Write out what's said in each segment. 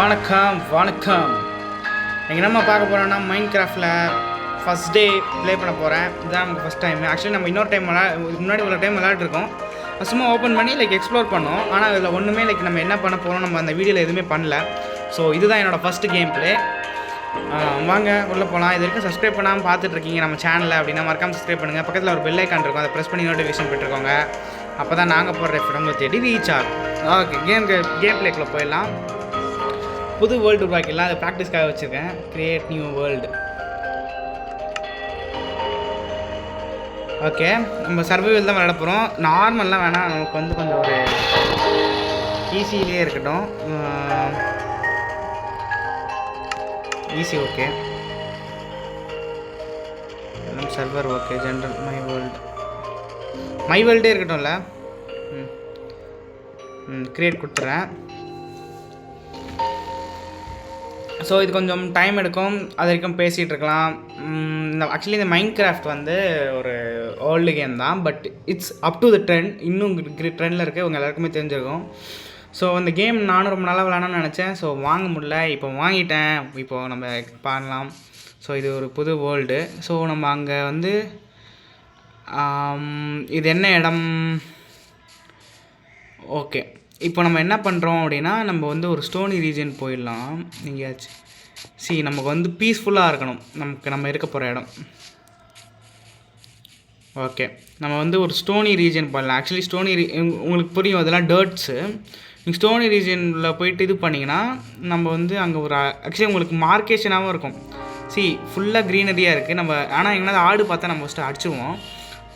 வணக்கம் வணக்கம். இங்கே நம்ம பார்க்க போகிறோன்னா மைன்கிராஃப்டில் ஃபஸ்ட் டே ப்ளே பண்ண போகிறேன். இதுதான் நமக்கு ஃபஸ்ட் டைம். ஆக்சுவலி நம்ம இன்னொரு டைம் முன்னாடி ஒரு டைம் விளையாட்டுருக்கோம். சும்மா ஓப்பன் பண்ணி எக்ஸ்ப்ளோர் பண்ணோம். ஆனால் அதில் ஒன்றுமே நம்ம என்ன பண்ண போகிறோம் நம்ம அந்த வீடியோவில் எதுவுமே பண்ணல. ஸோ இதுதான் என்னோடய ஃபஸ்ட்டு கேம் ப்ளே. வாங்க உள்ளே போகலாம். இது வரைக்கும் சப்ஸ்கிரைப் பண்ணாமல் பார்த்துட்ருக்கீங்க நம்ம சேனலில் அப்படின்னா மறக்காமல் சப்ஸ்கிரைப் பண்ணுங்கள். பக்கத்தில் ஒரு பெல் ஐக்கான் இருக்கும், அதை ப்ரெஸ் பண்ணி நோட்டிஃபிகேஷன் பெற்றுக்கோங்க. அப்போ தான் நாங்கள் போடுற உங்களை தேடி ரீச் ஆகும். ஓகே, கேம் ப்ளேக்குள்ளே போயிடலாம். புது வேர்ல்டு உருவாக்கிடலாம். அதை ப்ராக்டிஸ்க்காக வச்சுருக்கேன். Create new world. ஓகே, நம்ம சர்வைவல் தான் விளையாட போகிறோம். நார்மல்லாம் வேணாம், நமக்கு கொஞ்சம் ஒரு ஈஸியிலே இருக்கட்டும். Easy okay. எல்லாம் சர்வர் ஓகே. ஜென்ரல் மை வேர்ல்டே இருக்கட்டும்ல. கிரியேட் கொடுத்துட்றேன். ஸோ இது கொஞ்சம் டைம் எடுக்கும், அது வரைக்கும் பேசிகிட்டு இருக்கலாம். ஆக்சுவலி இந்த மைன்கிராஃப்ட் ஒரு ஓல்டு கேம் தான், but it's up to the trend. இன்னும் ட்ரெண்டில் இருக்குது, உங்கள் எல்லாருக்குமே தெரிஞ்சிருக்கும். ஸோ அந்த கேம் நானும் ரொம்ப நல்லா விளாடணும்னு நினச்சேன். ஸோ வாங்க முடியல, இப்போ வாங்கிட்டேன். இப்போது நம்ம பண்ணலாம். ஸோ இது ஒரு புது வேர்ல்டு. ஸோ நம்ம அங்கே இது என்ன இடம்? ஓகே, இப்போ நம்ம என்ன பண்ணுறோம் அப்படின்னா, நம்ம ஒரு ஸ்டோனி ரீஜன் போயிடலாம். எங்கேயாச்சும் நமக்கு பீஸ்ஃபுல்லாக இருக்கணும். நம்ம இருக்க போகிற இடம். ஓகே, நம்ம ஒரு ஸ்டோனி ரீஜன் போயிடலாம். ஆக்சுவலி உங்களுக்கு புரியும், அதெல்லாம் டர்ட்ஸு. நீங்கள் ஸ்டோனி ரீஜனில் போயிட்டு இது பண்ணிங்கன்னா நம்ம அங்கே ஒரு ஆக்சுவலி உங்களுக்கு மார்க்கேஷனாகவும் இருக்கும். ஃபுல்லாக க்ரீனரியாக இருக்குது. நம்ம ஆனால் எங்கேனா ஆடு பார்த்தா நம்ம ஃபஸ்ட்டு அடிச்சுவோம்.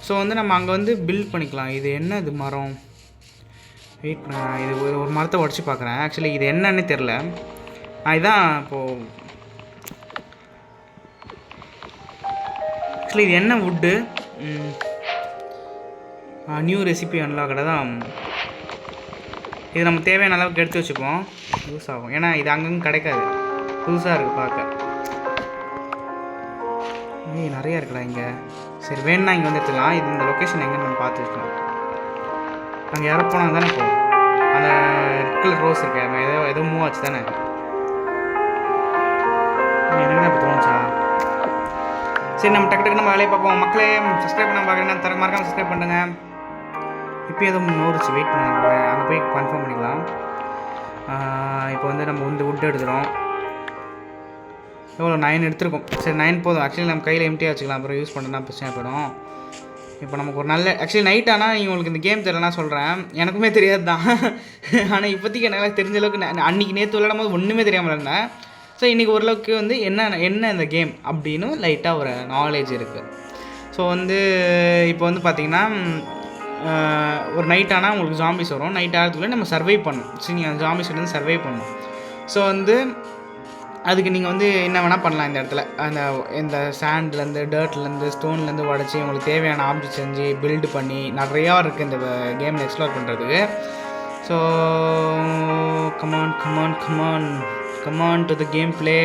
ஸோ நம்ம அங்கே பில்ட் பண்ணிக்கலாம். இது என்ன இது மரம்? வெயிட் பண்ண, இது ஒரு மரத்தை உடச்சி பார்க்குறேன். ஆக்சுவலி இது என்னன்னு தெரில. இதுதான் இப்போது ஆக்சுவலி இது என்ன வுட்டு? நியூ ரெசிபி அன்லாக் தான். இது நம்ம தேவையான அளவுக்கு எடுத்து வச்சுப்போம், யூஸ் ஆகும். ஏன்னா இது அங்கங்கே கிடைக்காது, புதுசாக இருக்குது பார்க்க. நிறையா இருக்குடா இங்கே. சரி, வேணுன்னா இங்கே எடுத்துக்கலாம். இது இந்த லொக்கேஷன் எங்கன்னு நம்ம பார்த்து வச்சுக்கலாம். அங்கே யாரோ போனாங்க தானே. இப்போ அந்த ரெட் கலர் ரோஸ் இருக்கு, ஏதோ மூவ் ஆச்சு தானே. எனக்கு தான் இப்போ தோணுச்சா? சரி, நம்ம டக்கு நம்ம வேலையை பார்ப்போம். மக்களே, சப்ஸ்கிரைப் பண்ண பார்க்குறேன்னா மறக்காமல் சப்ஸ்கிரைப் பண்ணுங்க. இப்போ எதுவும் நோரிச்சு, வெயிட் பண்ணுங்க, அங்கே போய் கன்ஃபார்ம் பண்ணிக்கலாம். இப்போ நம்ம வுட் எடுத்துகிறோம். எவ்வளோ 9 எடுத்துருக்கோம். சரி, 9 போதும். ஆக்சுவலி நம்ம கையில் எம்டியாக வச்சுக்கலாம், அப்புறம் யூஸ் பண்ணுறதுனா பிரச்சனை போயிடும். இப்போ நமக்கு ஒரு நல்ல ஆக்சுவலி நைட் ஆனால் நீங்கள் உங்களுக்கு இந்த கேம் தெரியலனா சொல்கிறேன், எனக்குமே தெரியாது தான். ஆனால் இப்போதைக்கு எனக்கு தெரிஞ்ச அளவுக்கு அன்றைக்கி நேற்று விளையாடும் போது ஒன்றுமே தெரியாமல் இருந்தேன். ஸோ இன்றைக்கி ஓரளவுக்கு என்ன இந்த கேம் அப்படின்னு லைட்டாக ஒரு நாலேஜ் இருக்குது. ஸோ இப்போ பார்த்திங்கன்னா ஒரு நைட் ஆனால் உங்களுக்கு ஜாம்பிஸ் வரும். நைட் ஆகிறதுக்குள்ளே நம்ம சர்வை பண்ணணும். சரி, நீங்கள் ஜாம்பிஸ் சர்வை பண்ணணும். ஸோ அதுக்கு நீங்கள் என்ன வேணால் பண்ணலாம். இந்த இடத்துல இந்த சாண்ட்லேருந்து, டர்ட்லேருந்து, ஸ்டோன்லேருந்து உடச்சி உங்களுக்கு தேவையான ஆப்ஜெக்ட் செஞ்சு பில்டு பண்ணி நிறையா இருக்குது இந்த கேமில் எக்ஸ்ப்ளோர் பண்ணுறதுக்கு. So come on to the game play.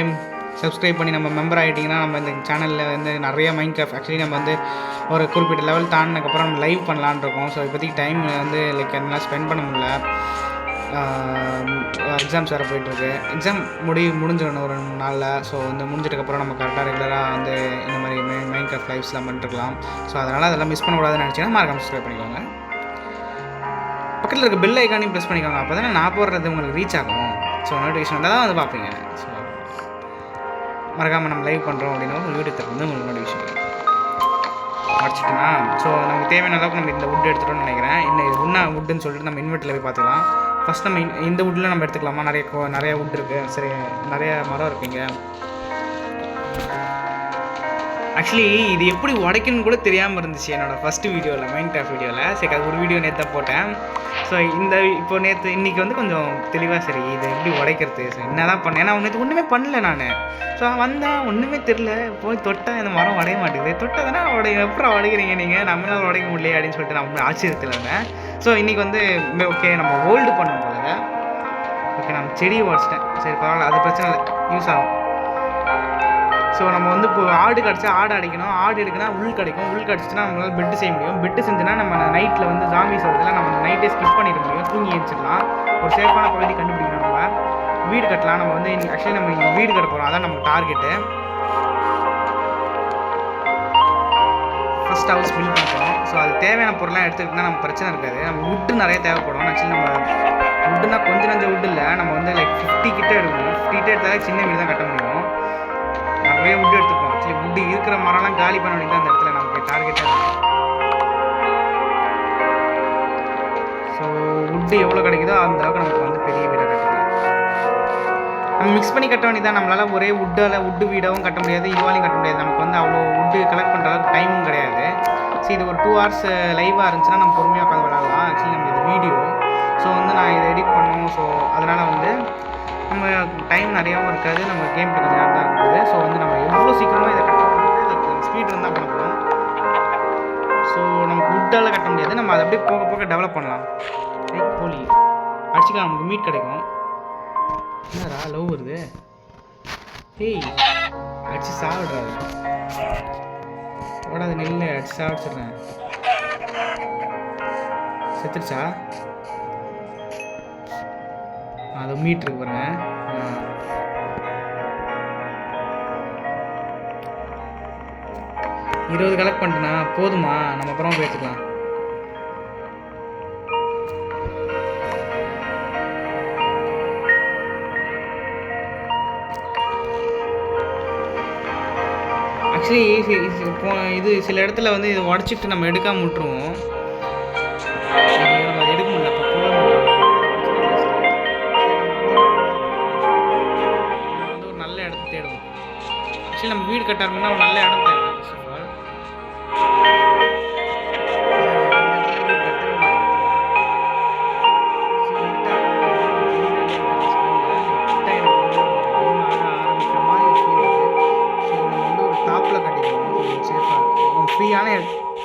Subscribe பண்ணி நம்ம மெம்பர் ஆகிட்டிங்கன்னா நம்ம இந்த சேனலில் நிறைய மைன்கிராஃப்ட் ஆக்சுவலி நம்ம ஒரு குறிப்பிட்ட லெவல் தாண்டினதுக்கப்புறம் நம்ம லைவ் பண்ணலான்னு இருக்கோம். ஸோ இப்போதைக்கு டைம் என்னால் ஸ்பெண்ட் பண்ண முடியல. எக்ஸாம்ஸ் வேறு போயிட்டுருக்கு. எக்ஸாம் முடிஞ்சிடணும் ஒரு 2 நாளில். ஸோ முடிஞ்சதுக்கப்புறம் நம்ம கரெக்டாக ரெகுலராக இந்த மாதிரி மைன்கிராஃப்ட் லைவ்ஸ்லாம் பண்ணிட்டுருக்கலாம். ஸோ அதனால் அதெல்லாம் மிஸ் பண்ணக்கூடாதுன்னு நினச்சிங்கன்னா மறக்காம சப்ஸ்கிரைப் பண்ணிக்கோங்க. பக்கத்தில் இருக்க பெல் ஐக்கானையும் ப்ரெஸ் பண்ணிக்கோங்க. அப்போ தானே நான் போடுறது உங்களுக்கு ரீச் ஆகும். ஸோ நோட்டிஃபிகேஷன் வந்தால் தான் பார்ப்பீங்க. ஸோ மறக்காமல் நம்ம லைவ் பண்ணுறோம் அப்படின்னா ஒரு வீடியோ உங்களுக்கு நோட்டிஃபிகேஷன் அடிச்சிட்டுனா. ஸோ நமக்கு தேவையான அளவுக்கு நம்ம இந்த வுட் எடுத்துகிட்டோம்னு நினைக்கிறேன். இது உண்ணா வுட்டுன்னு சொல்லிட்டு நம்ம இன்வெர்ட்டில் போய் பார்த்துக்கலாம். ஃபஸ்ட் நம்ம இந்த வுட்டில் நம்ம எடுத்துக்கலாமா? நிறைய வுட் இருக்குது. சரி, நிறைய மரம் இருக்குங்க. ஆக்சுவலி இது எப்படி உடைக்கணும்னு கூட தெரியாமல் இருந்துச்சு என்னோடய ஃபஸ்ட்டு வீடியோவில், மைன்கிராஃப்ட் வீடியோவில். சரி, அது ஒரு வீடியோ நேற்று போட்டேன். ஸோ இப்போ இன்றைக்கி கொஞ்சம் தெளிவாக சரி இது எப்படி உடைக்கிறது, ஸோ என்ன தான் பண்ணேன். ஏன்னா நேற்று ஒன்றுமே பண்ணல நான். ஸோ வந்தேன், ஒன்றுமே தெரில. போய் தொட்டால் இந்த மரம் உடைய மாட்டேங்குது. தொட்டால் தானே எப்பறம் உடைக்கிறீங்க நீங்கள், நம்மளால் உடைக்க முடியல அப்படின்னு சொல்லிட்டு நான் ஆச்சரியத்தில் இருந்தேன். ஸோ இன்றைக்கி ஓகே நம்ம ஹோல்டு பண்ணணும் போல. ஓகே, நம்ம செடியை உடச்சிட்டேன். சரி, பரவாயில்ல, அது பிரச்சனை இல்லை, யூஸ் ஆகும். ஸோ நம்ம இப்போ ஆடு கிடச்சா ஆடு அடிக்கணும். ஆடு எடுக்கனா உள் கிடைக்கும். உள் கிடச்சின்னா நம்மளால் பெட்டு செய்ய முடியும். பெட்டு செஞ்சுன்னா நம்ம நைட்டில் ஜாம்பிஸ் வருதுல, நம்ம நைட்டே ஸ்கிப் பண்ணிட முடியும். தூங்கி எழுச்சிடலாம். ஒரு சேஃபான பகுதி கண்டுபிடிக்கணும். நம்ம வீடு கட்டலாம். நம்ம வந்து ஆக்சுவலி நம்ம இங்கே வீடு கட்ட போகிறோம், அதான் நம்ம டார்கெட்டு. ஃபஸ்ட் ஹவுஸ் பில்ட் பண்ண போகிறோம். ஸோ அது தேவையான பொருளாக எடுத்துக்கிட்டோம்னா நம்ம பிரச்சனை இருக்காது. நம்ம வுட்டு நிறைய தேவைப்படும். ஆக்சுவலி நம்ம வுட்டுனா கொஞ்சம் நஞ்சம் வுட்டு இல்லை, நம்ம வந்து லைக் 50 கிட்ட எடுக்கணும். 50 கிட்ட எடுத்தாலே சின்ன வீடு தான் கட்ட முடியும். நிறைய வுட்டு எடுத்துப்போம். ஆக்சுவலி வுட்டு இருக்கிற மரம்லாம் காலி பண்ண வேண்டியது அந்த இடத்துல நமக்கு டார்கெட்டாக இருக்கும். ஸோ வுட்டு எவ்வளோ கிடைக்குதோ அந்த அளவுக்கு நமக்கு வந்து பெரிய வீடாக கட்டலாம். நம்ம மிக்ஸ் பண்ணி கட்ட வேண்டியதான். நம்மளால் ஒரே வுட்டு வீடாகவும் கட்ட முடியாது, இதுவாலையும் கட்ட முடியாது. நமக்கு வந்து அவ்வளோ வுட்டு கலெக்ட் பண்ணுற அளவுக்கு டைமும் கிடையாது. ஸோ இது ஒரு 2 hours லைவாக இருந்துச்சுன்னா நம்ம பொறுமையாக உட்காந்து விளாட்லாம். ஆக்சுவலி நம்ம இது வீடியோ, ஸோ வந்து நான் இதை எடிட் பண்ணணும். ஸோ அதனால் வந்து நம்ம டைம் நிறையாவும் இருக்காது, நம்ம கேம் கொஞ்சம் நேரம் தான் இருக்குது. ஸோ வந்து நம்ம எவ்வளோ சீக்கிரமாக இதை கட்ட முடியாது, லைக் ஸ்பீட் இருந்தால் பண்ண போகிறோம். ஸோ நமக்கு வுட்டால் கட்ட முடியாது, நம்ம அதை அப்படியே போக போக டெவலப் பண்ணலாம். லைக் கோழி அடிச்சுக்கலாம், நமக்கு மீட் கிடைக்கும். என்னடா லவ் வருது? ஏய் அடிச்சு சாப்பிட்றாரு, ஓடாது நெல்லை அடிச்சு சாப்பிட்றேன். செத்துருச்சா? அது மீட் இருக்கு பாருங்க. 20 கலெக்ட் பண்ணிட்டேனா போதுமா? நம்ம அப்புறமா பேசிக்கலாம். ஆக்சுவலி இது சில இடத்துல வந்து இதை உடச்சிட்டு நம்ம எடுக்காமல் விட்டுருவோம். நம்ம அதை எடுக்க முடியல, அப்போ போட முடியல. நம்ம வந்து ஒரு நல்ல இடத்த தேடுவோம். ஆக்சுவலி நம்ம வீடு கட்ட ஆரம்பினா ஒரு நல்ல இடம் தேவை. ஃபர்ஸ்ட் ஆஃப் ஆல்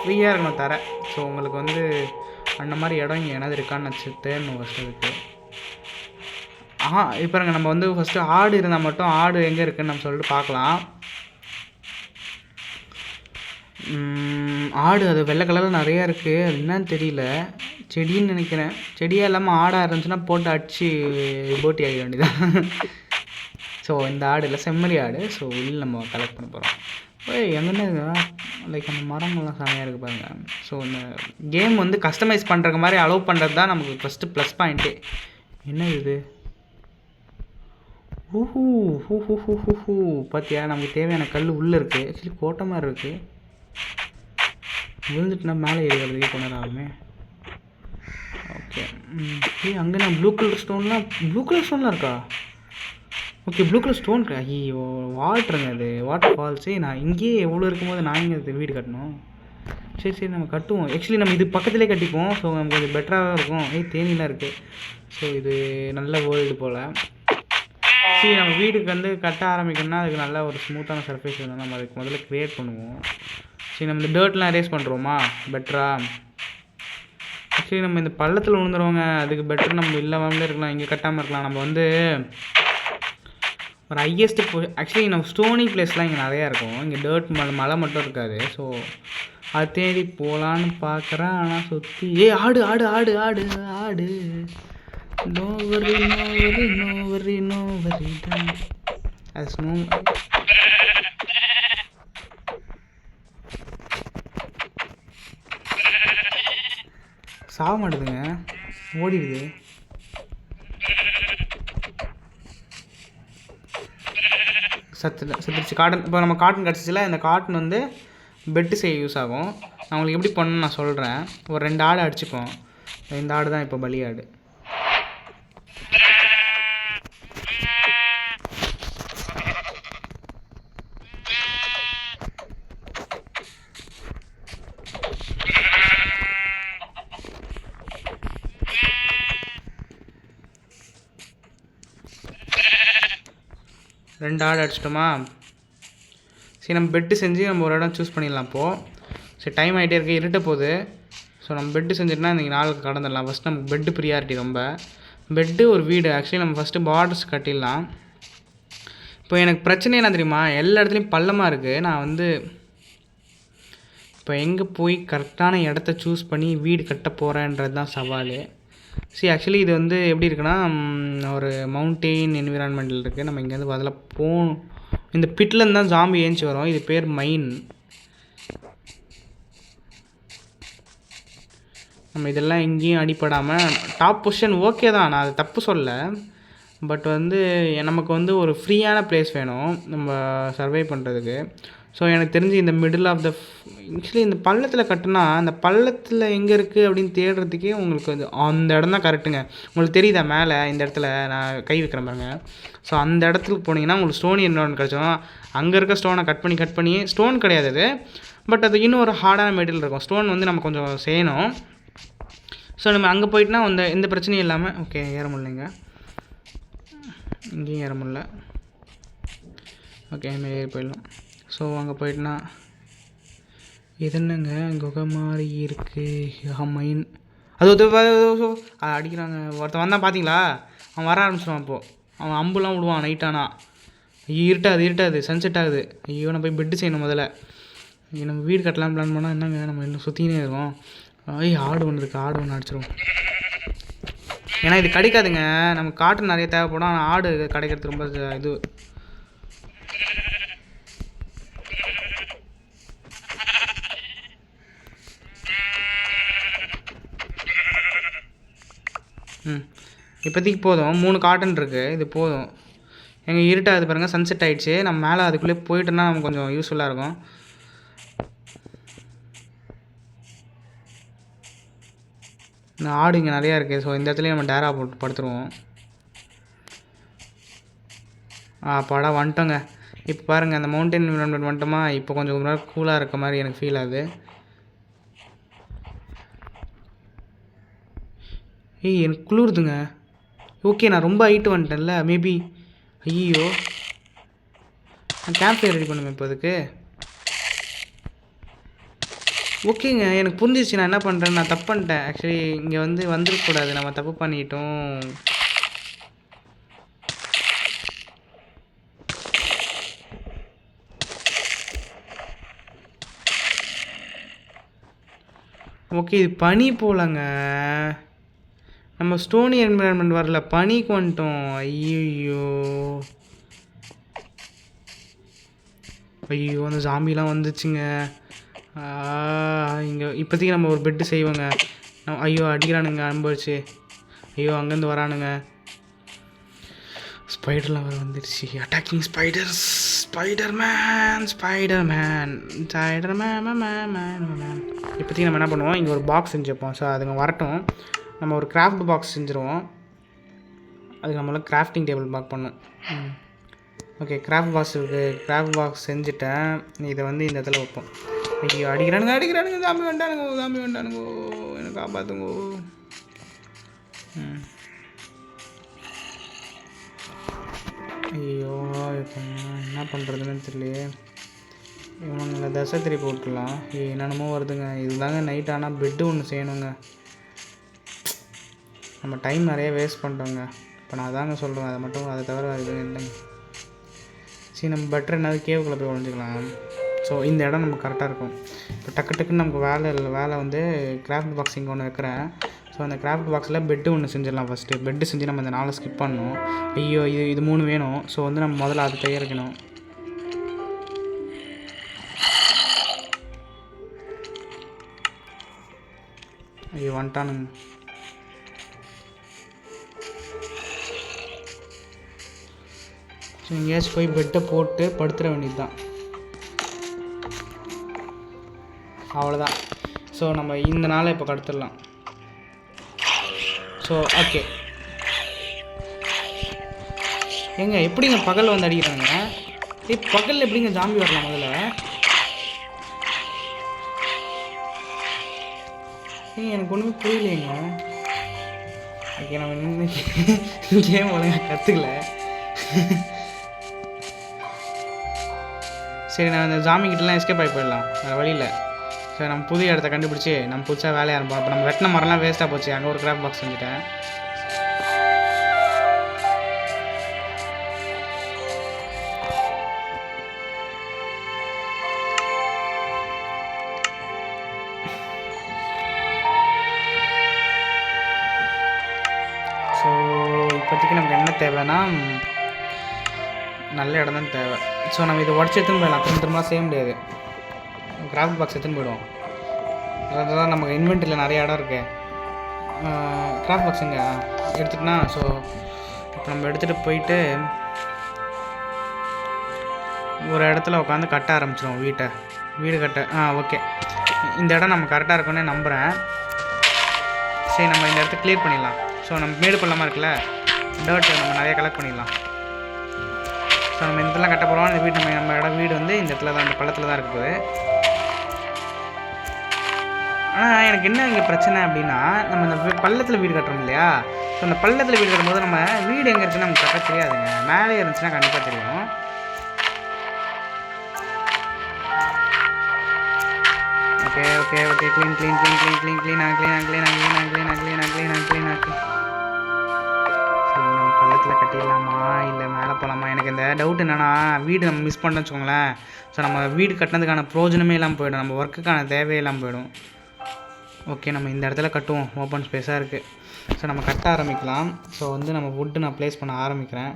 ஃப்ரீயாக இருக்கணும் தர. ஸோ உங்களுக்கு வந்து அந்த மாதிரி இடம் இங்கே என்னது இருக்கான்னு தேடணும் ஃபஸ்ட்டு இருக்குது. இப்போ நம்ம வந்து ஃபஸ்ட்டு ஆடு இருந்தால் மட்டும் ஆடு எங்கே இருக்குதுன்னு நம்ம சொல்லிட்டு பார்க்கலாம். ஆடு அது வெள்ளை கலரில் நிறையா இருக்குது, அது என்னன்னு தெரியல. செடின்னு நினைக்கிறேன். செடியாக இல்லாமல் ஆடாக இருந்துச்சுன்னா போட்டு அடித்து போட்டி ஆகிட வேண்டியதான். ஸோ இந்த ஆடு இல்லை, செம்மறி ஆடு. ஸோ உள்ள நம்ம கலெக்ட் பண்ண போகிறோம். எங்கன்னா லைக் அந்த மரங்கள்லாம் செமையாக இருக்குது பாருங்கள். ஸோ இந்த கேம் வந்து கஸ்டமைஸ் பண்ணுற மாதிரி அலோவ் பண்ணுறது தான் நமக்கு ஃபஸ்ட்டு ப்ளஸ் பாயிண்ட்டே. என்ன இது? ஊஹூ ஹூ ஹூ ஹூ ஹூ ஹூ பார்த்தியா, நமக்கு தேவையான கல் உள்ளே இருக்குது. ஆக்சுவலி கோட்டை மாதிரி இருக்குது, விழுந்துட்டுனா மேலே ஏறி கொண்டு ஆகுமே. ஓகே அங்கே நான் ப்ளூ கலர் ஸ்டோன்லாம் இருக்கா? Okay blue colour stone. ஐயோ வாட்டருங்க, அது வாட்டர் ஃபால்ஸு. நான் இங்கேயே எவ்வளோ இருக்கும்போது நான் இங்கே அது வீடு கட்டணும். சரி நம்ம கட்டுவோம். ஆக்சுவலி நம்ம இது பக்கத்துலேயே கட்டிப்போம். ஸோ நமக்கு கொஞ்சம் பெட்டராக இருக்கும். தேனிலாம் இருக்குது. ஸோ இது நல்ல வேர்ல்டு போல். சரி நம்ம வீட்டுக்கு வந்து கட்ட ஆரம்பிக்கணும்னா அதுக்கு நல்ல ஒரு ஸ்மூத்தான சர்ஃபேஸ் இருந்தால் நம்ம அதுக்கு முதல்ல க்ரியேட் பண்ணுவோம். சரி நம்ம இந்த டர்ட்லாம் அரேஸ் பண்ணுறோமா பெட்டரா? ஆக்சுவலி நம்ம இந்த பள்ளத்தில் விழுந்துருவோங்க, அதுக்கு பெட்டர் நம்ம இல்லாமல் இருக்கலாம், இங்கே கட்டாமல் இருக்கலாம். நம்ம வந்து ஒரு ஹையஸ்ட்டு ஆக்சுவலி நம்ம ஸ்டோனி பிளேஸ்லாம் இங்கே நிறையா இருக்கும். இங்கே டர்ட் மலை மட்டும் இருக்காது. ஸோ அது தேடி போகலான்னு பார்க்குறேன், ஆனால் சுற்றி ஆடு ஆடு ஆடு ஆடு ஆடு நோவரி நோவரி நோவரி நோவரி அது ஸ்னோ. சாக மாட்டேதுங்க, ஓடிடுது. செத்துருச்சு காட்டன். இப்போ நம்ம காட்டன் கிடச்சிச்சில, இந்த காட்டன் வந்து பெட்டு செய்ய யூஸ் ஆகும். நான் உங்களுக்கு எப்படி பண்ணணும்னு நான் சொல்கிறேன். ஒரு 2 ஆடு அடிச்சுப்போம். இந்த ஆடு தான் இப்போ பலி ஆடு. ரெண்டு ஆடு அடிச்சிட்டோமா? சரி நம்ம பெட்டு செஞ்சு நம்ம ஒரு இடம் சூஸ் பண்ணிடலாம். இப்போது சரி டைம் ஆகிட்டே இருக்குது, இருட்ட போகுது. ஸோ நம்ம பெட்டு செஞ்சுட்டுனா இன்றைக்கி நாளுக்கு கடந்துடலாம். ஃபஸ்ட்டு நமக்கு பெட்டு ப்ரியாரிட்டி ரொம்ப. பெட்டு ஒரு வீடு. ஆக்சுவலி நம்ம ஃபஸ்ட்டு பார்டர்ஸ் கட்டிடலாம். இப்போ எனக்கு பிரச்சனை என்ன தெரியுமா, எல்லா இடத்துலையும் பள்ளமாக இருக்குது. நான் வந்து இப்போ எங்கே போய் கரெக்டான இடத்த சூஸ் பண்ணி வீடு கட்ட போகிறேன்றது தான் சவால். ஆக்சுவலி இது வந்து எப்படி இருக்குன்னா ஒரு மவுண்டெயின் என்விரான்மெண்டில் இருக்குது. நம்ம இங்கேருந்து அதில் போகணும். இந்த பிட்லேருந்து தான் ஜாம்பி ஏஞ்சி வரும். இது பேர் மைன். நம்ம இதெல்லாம் எங்கேயும் அடிப்படாமல் டாப் பொசிஷன் ஓகே தான், நான் அது தப்பு சொல்ல. பட் வந்து நமக்கு வந்து ஒரு ஃப்ரீயான பிளேஸ் வேணும் நம்ம சர்வை பண்ணுறதுக்கு. ஸோ எனக்கு தெரிஞ்சு இந்த மிடில் ஆஃப் த ஆக்சுவலி இந்த பள்ளத்தில் கட்டுனா அந்த பள்ளத்தில் எங்கே இருக்குது அப்படின்னு தேடுறதுக்கே உங்களுக்கு வந்து அந்த இடம் தான் கரெக்டுங்க. உங்களுக்கு தெரியுதா மேலே இந்த இடத்துல நான் கை வைக்கிறேன் பாருங்க. ஸோ அந்த இடத்துக்கு போனீங்கன்னா உங்களுக்கு ஸ்டோன் என்னோன்னு கிடச்சிடும். அங்கே இருக்க ஸ்டோனை கட் பண்ணி ஸ்டோன் கிடையாது அது, பட் அது இன்னும் ஒரு ஹார்டான மெட்டீரியல் இருக்கும். ஸ்டோன் வந்து நம்ம கொஞ்சம் செய்யணும். ஸோ நம்ம அங்கே போயிட்டுனா எந்த பிரச்சனையும் இல்லாமல் ஓகே ஏற முடியலைங்க, இங்கேயும் ஏற முடியல. ஓகே இனிமேல் ஏறி போயிடலாம். ஸோ அங்கே போயிட்டுனா இது என்னங்க குகை மாதிரி இருக்குது மைன். அது அடிக்கிறாங்க ஒருத்தன் வந்தான் பார்த்தீங்களா, அவன் வர ஆரம்பிச்சிடுவான். அப்போது அவன் அம்புலாம் விடுவான் நைட்டானா. இருட்டாது சன்செட் ஆகுது. ஐயோ நம்ம போய் பெட்டு செய்யணும் முதல்ல. நம்ம வீடு கட்டலாம் பிளான் பண்ணால் என்னங்க நம்ம இன்னும் சுற்றினே இருக்கோம். ஆடு ஒன்று இருக்குது, ஆடு ஒன்று அடிச்சிடும். ஏன்னா இது கிடைக்காதுங்க, நமக்கு காட்டு நிறைய தேவைப்படும். ஆனால் ஆடு கிடைக்கிறது ரொம்ப இது. இப்போதைக்கு போதும், 3 காட்டன் இருக்குது, இது போதும். எங்கள் இருட்டாகுது பாருங்கள், சன்செட் ஆகிடுச்சு. நம்ம மேலே அதுக்குள்ளே போயிட்டோன்னா நமக்கு கொஞ்சம் யூஸ்ஃபுல்லாக இருக்கும். இந்த ஆடு இங்கே நிறையா இருக்குது. ஸோ இந்த இடத்துலையும் நம்ம டேரா போட்டு படுத்துருவோம். படம் வந்துட்டோங்க. இப்போ பாருங்கள் அந்த மவுண்டன் என்விரான்மெண்ட் வந்துட்டோமா. இப்போ கொஞ்சம் ஒரு நேரம் கூலாக இருக்க மாதிரி எனக்கு ஃபீல் ஆகுது. எனக்கு குளிருதுங்க. ஓகே நான் ரொம்ப ஹைட்டு வந்துட்டேன்ல மேபி. ஐயோ நான் கேம்ப் ஃபயர் ரெடி பண்ணுவேன் இப்போ அதுக்கு. ஓகேங்க எனக்கு புரிஞ்சிச்சு நான் என்ன பண்ணுறேன்னு. நான் தப்பு பண்ணிட்டேன் ஆக்சுவலி. இங்கே வந்துருக்கக்கூடாது, நம்ம தப்பு பண்ணிட்டோம். ஓகே இது பனி போலங்க. நம்ம ஸ்டோனி என்விரான்மெண்ட் வரல, பனிக்கு வந்துட்டோம். ஐயோ அந்த ஜாம்பிலாம் வந்துச்சுங்க. இங்கே இப்போதைக்கு நம்ம ஒரு பெட்டு செய்வோங்க. ஐயோ அடிக்கிறானுங்க அனுபவிச்சு. ஐயோ அங்கேருந்து வரானுங்க. ஸ்பைடர்லாம் வர வந்துடுச்சு. Attacking spiders. ஸ்பைடர்மேன் இப்போதைக்கு நம்ம என்ன பண்ணுவோம், இங்கே ஒரு பாக்ஸ் செஞ்சு வைப்போம். ஸோ அதுங்க வரட்டும், நம்ம ஒரு கிராஃப்ட் பாக்ஸ் செஞ்சுருவோம். அதுக்கு நம்மளாம் கிராஃப்டிங் டேபிள் பாக் பண்ணோம். ஓகே கிராஃப்ட் பாக்ஸ் இருக்குது, கிராஃப்ட் பாக்ஸ் செஞ்சுட்டேன். இதை இந்த இடத்துல வைப்போம். ஐயோ அடிக்கிறானுங்க சாமி வேண்டானுங்கோ எனக்கு காப்பாற்றுங்கோ. ஐயோ இப்போ என்ன பண்ணுறதுன்னு தெரியலையே. இவனுங்களை தசை திருப்பி விட்டுலாம். என்னென்னமோ வருதுங்க. இதுதாங்க நைட் ஆனால் பெட்டு ஒன்று செய்யணுங்க. நம்ம டைம் நிறைய வேஸ்ட் பண்ணிட்டோங்க. இப்போ நான் அதாங்க சொல்கிறேன், அதை தவிர அது இல்லைங்க. சரி நம்ம பெட்டர் என்னது கேவுக்குள்ளே போய் ஒழிஞ்சிக்கலாம். ஸோ இந்த இடம் நமக்கு கரெக்டாக இருக்கும். இப்போ டக்குன்னு நமக்கு வேலை கிராஃப்ட் பாக்ஸ் இங்கே ஒன்று வைக்கிறேன். ஸோ அந்த கிராஃப்ட் பாக்ஸில் பெட்டு ஒன்று செஞ்சிடலாம். ஃபஸ்ட்டு பெட்டு செஞ்சு நம்ம இந்த 4 ஸ்கிப் பண்ணணும். ஐயோ இது 3 வேணும். ஸோ நம்ம முதல்ல அது தயாரிக்கணும். ஐயோ வந்துட்டானுங்க. ஸோ எங்கேயாச்சும் போய் பெட்டை போட்டு படுத்துட வேண்டியது தான், அவ்வளோதான். ஸோ நம்ம இந்த நாளை இப்போ கடத்திடலாம். ஸோ ஓகே எப்படிங்க பகலில் அடிக்கிறாங்க. பகலில் எப்படிங்க ஜாம்பி வரலாம் முதல்ல. எனக்கு ஒன்றுமே புரியலைங்க. ஓகே நம்ம இன்னும் கேம் ஒழுங்காக கற்றுக்கல. சரி நான் அந்த ஜாமிக்கிட்டலாம் எஸ்கேப் ஆகி போயிடலாம், வேறு வழியில். சரி நம்ம புதிய இடத்த கண்டுபிடிச்சி நம்ம புதுசாக வேலையாக இருப்போம். அப்போ நம்ம வெட்டின மரம்லாம் வேஸ்ட்டாக போச்சு. அங்கே ஒரு கிராஃப்ட் பாக்ஸ் செஞ்சுட்டேன். தேவைன்னா நல்ல இடம் தான் தேவை. ஸோ நம்ம இதை உடச்சி எடுத்துன்னு போயிடலாம், திரும்ப செய்ய முடியாது. கிராஃப்ட் பாக்ஸ் எடுத்துன்னு போயிடுவோம். அதாவது தான் நமக்கு இன்வென்ட்ரியில் நிறைய இடம் இருக்குது. கிராஃப்ட் பாக்ஸ் இங்கே எடுத்துகிட்டுனா ஸோ இப்போ நம்ம எடுத்துகிட்டு போயிட்டு ஒரு இடத்துல உட்காந்து கட்ட ஆரம்பிச்சிடுவோம் வீடு கட்ட. ஓகே, இந்த இடம் நம்ம கரெக்டாக இருக்கும்னே நம்புகிறேன். சரி, நம்ம இந்த இடத்த கிளியர் பண்ணிடலாம். ஸோ நம்ம மேடு பள்ளமாக இருக்குல்ல, டர்ட் நம்ம நிறைய கலெக்ட் பண்ணிடலாம். ஸோ நம்ம இந்த இடத்துல கட்ட போகிறோம். இந்த வீடு நம்ம இடம் வீடு வந்து இந்த இடத்துல தான், இந்த பள்ளத்தில் தான் இருக்குது. ஆனால் எனக்கு என்ன இங்கே பிரச்சனை அப்படின்னா, நம்ம இந்த பள்ளத்தில் வீடு கட்டுறோம் இல்லையா? ஸோ அந்த பள்ளத்தில் வீடு கட்டும்போது நம்ம வீடு எங்கே இருக்குன்னு நமக்கு கட்ட தெரியாதுங்க. மேலே இருந்துச்சுன்னா கண்டிப்பாக தெரியும். ஓகே ஓகே ஓகே க்ளீன் ஆக்கு. சரி, நம்ம பள்ளத்தில் கட்டிடலாமா இல்லை மேலே போகலாமா? எனக்கு இந்த டவுட் என்னென்னா, வீடு நம்ம மிஸ் பண்ணோன்னு வச்சுக்கோங்களேன். ஸோ நம்ம வீடு கட்டினதுக்கான பிரயோஜனமே இல்லாமல் போயிடும், நம்ம ஒர்க்குக்கான தேவையே இல்லாமல் போயிடும். ஓகே, நம்ம இந்த இடத்துல கட்டுவோம், ஓப்பன் ஸ்பேஸாக இருக்குது. ஸோ நம்ம கட்ட ஆரம்பிக்கலாம். ஸோ வந்து நம்ம வுட்டு நான் ப்ளேஸ் பண்ண ஆரம்பிக்கிறேன்.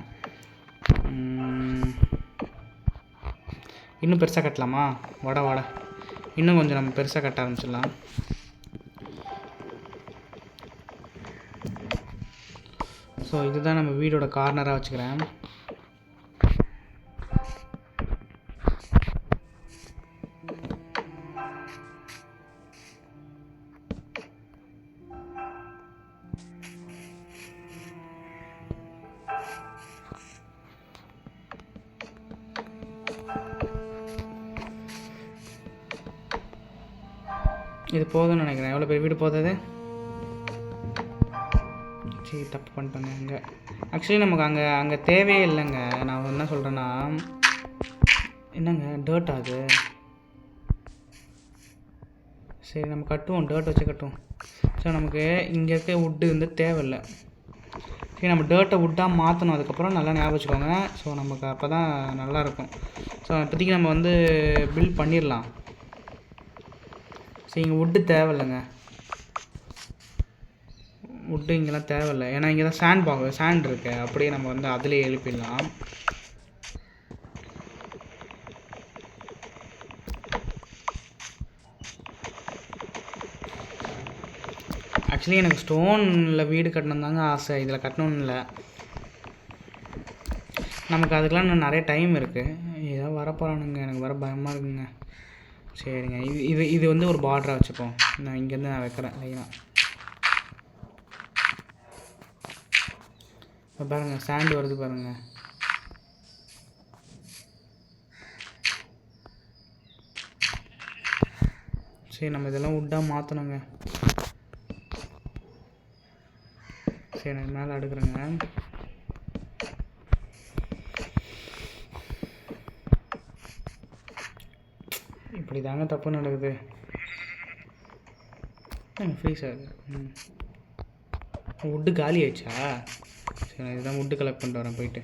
இன்னும் பெருசாக கட்டலாமா? வட இன்னும் கொஞ்சம் நம்ம பெருசாக கட்ட ஆரம்பிச்சிடலாம். ஸோ இதுதான் நம்ம வீடோட கார்னராக வச்சுக்கிறேன். இது போதும்னு நினைக்கிறேன். எவ்வளோ பேர் வீடு போகுது? சரி, தப்பு பண்ணிட்டேங்க. இங்கே ஆக்சுவலி நமக்கு அங்கே தேவையே இல்லைங்க. நான் என்ன சொல்கிறேன்னா, என்னங்க டர்ட் ஆகுது. சரி, நம்ம கட்டுவோம், டர்ட் வச்சு கட்டுவோம். ஸோ நமக்கு இங்கே இருக்க வுட்டு வந்து தேவையில்லை. சரி, நம்ம டர்ட்டை வுட்டாக மாற்றணும். அதுக்கப்புறம் நல்லா ஞாபகம் வச்சுக்கோங்க. ஸோ நமக்கு அப்போ தான் நல்லாயிருக்கும். ஸோ இப்போதைக்கு நம்ம வந்து பில்ட் பண்ணிடலாம். சரி, இங்கே வுட்டு தேவையில்லைங்க. வுட்டு இங்கெல்லாம் தேவையில்லை, ஏன்னா இங்கே தான் சாண்ட் இருக்குது. அப்படியே நம்ம வந்து அதிலே எழுப்பிடலாம். ஆக்சுவலி எனக்கு ஸ்டோனில் வீடு கட்டணும் தாங்க ஆசை, இதில் கட்டணும்னு இல்லை. நமக்கு அதுக்கெலாம் இன்னும் நிறைய டைம் இருக்குது. ஏதோ வரப்போகிறானுங்க, எனக்கு வர பயமாக இருக்குங்க. சரிங்க, இது வந்து ஒரு பார்டராக வச்சுப்போம். நான் இங்கேருந்து நான் வைக்கிறேன் லைனாக. இப்போ பாருங்கள், சாண்டு வருது பாருங்கள். சரி, நம்ம இதெல்லாம் வுட்டாக மாற்றணுங்க. சரி, நான் மேலே அடுக்குறேங்க. இப்படி தாங்க தப்பு நடக்குது. ஃப்ரீஸ் ஆகுது. வுட்டு காலி ஆயிடுச்சா? சரி, நான் இதுதான் வுட்டு கலெக்ட் பண்ணிட்டு வரேன் போயிட்டு.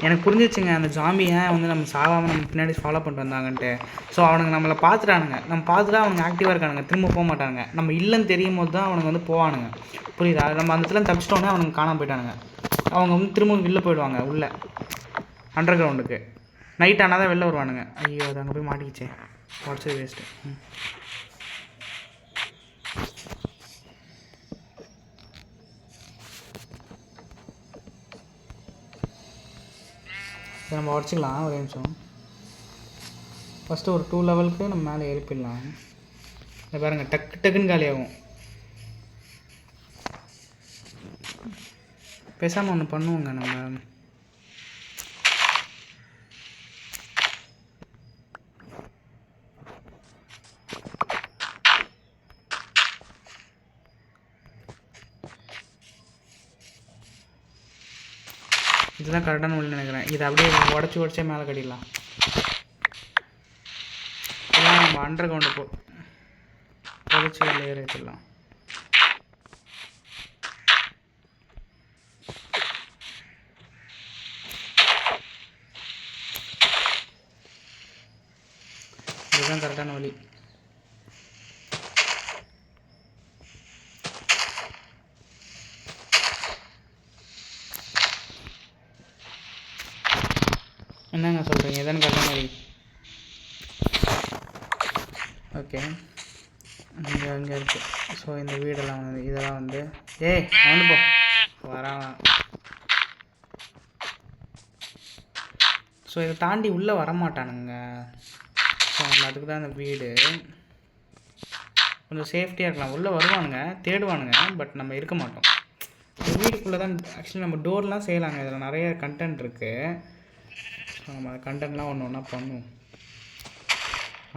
எனக்கு புரிஞ்சிச்சுங்க, அந்த ஜாம்பியை வந்து நம்ம சாவாமல் நம்ம பின்னாடி ஃபாலோ பண்ணிட்டு வந்தாங்கன்ட்டு. ஸோ அவனுங்க நம்மளை பார்த்துட்டானுங்க. நம்ம பார்த்துட்டா அவனுங்க ஆக்டிவாக இருக்கானுங்க, திரும்ப போக மாட்டானுங்க. நம்ம இல்லைன்னு தெரியும் போது தான் அவனுங்க வந்து போவானுங்க. புரியுதா? நம்ம அந்த இடத்துல தப்பிச்சிட்டோன்னே அவனுங்க காணாமல் போயிட்டானுங்க. அவங்க வந்து திரும்ப வெளில போயிடுவாங்க உள்ளே அண்டர் கிரவுண்டுக்கு. நைட் ஆனால் தான் வெளில வருவானுங்க. ஐயோ, அது அங்கே போய் மாட்டிக்கிச்சே, உடச்சது வேஸ்ட்டு. இதை நம்ம உடச்சிக்கலாம். ஒரு நிமிஷம். ஃபஸ்ட்டு ஒரு 2 லெவலுக்கு நம்ம மேலே எழுப்பிடலாம். இதை பாருங்கள், டக்குன்னு காலியாகும். பேசாமல் ஒன்று பண்ணுவோங்க, நம்ம இதுதான் கரெக்டான ஒன்று நினைக்கிறேன். இதை அப்படியே உடச்சே மேலே கட்டிடலாம். இதெல்லாம் நம்ம அண்டர் கிரவுண்டு புதைச்சி லேயர் வச்சிடலாம். இதுதான் கரெக்டான வழி. என்னங்க சொல்கிறீங்க? இதானே கரெக்டான வழி? ஓகே, இங்கே இருக்குது. ஸோ இந்த வீடெல்லாம் வந்து இதெல்லாம் வந்து வந்து போ வரான். ஸோ இதை தாண்டி உள்ளே வரமாட்டானுங்க. ஸோ நம்ம அதுக்கு தான் இந்த வீடு கொஞ்சம் சேஃப்டியாக இருக்கலாம். உள்ளே வருவானுங்க, தேடுவானுங்க, பட் நம்ம இருக்க மாட்டோம். இந்த வீடுக்குள்ளே தான் ஆக்சுவலி நம்ம டோர்லாம் செய்யலாங்க. இதில் நிறைய கண்டென்ட் இருக்குது. ஸோ நம்ம அந்த கண்டென்ட்லாம் ஒன்று ஒன்றா பண்ணுவோம்.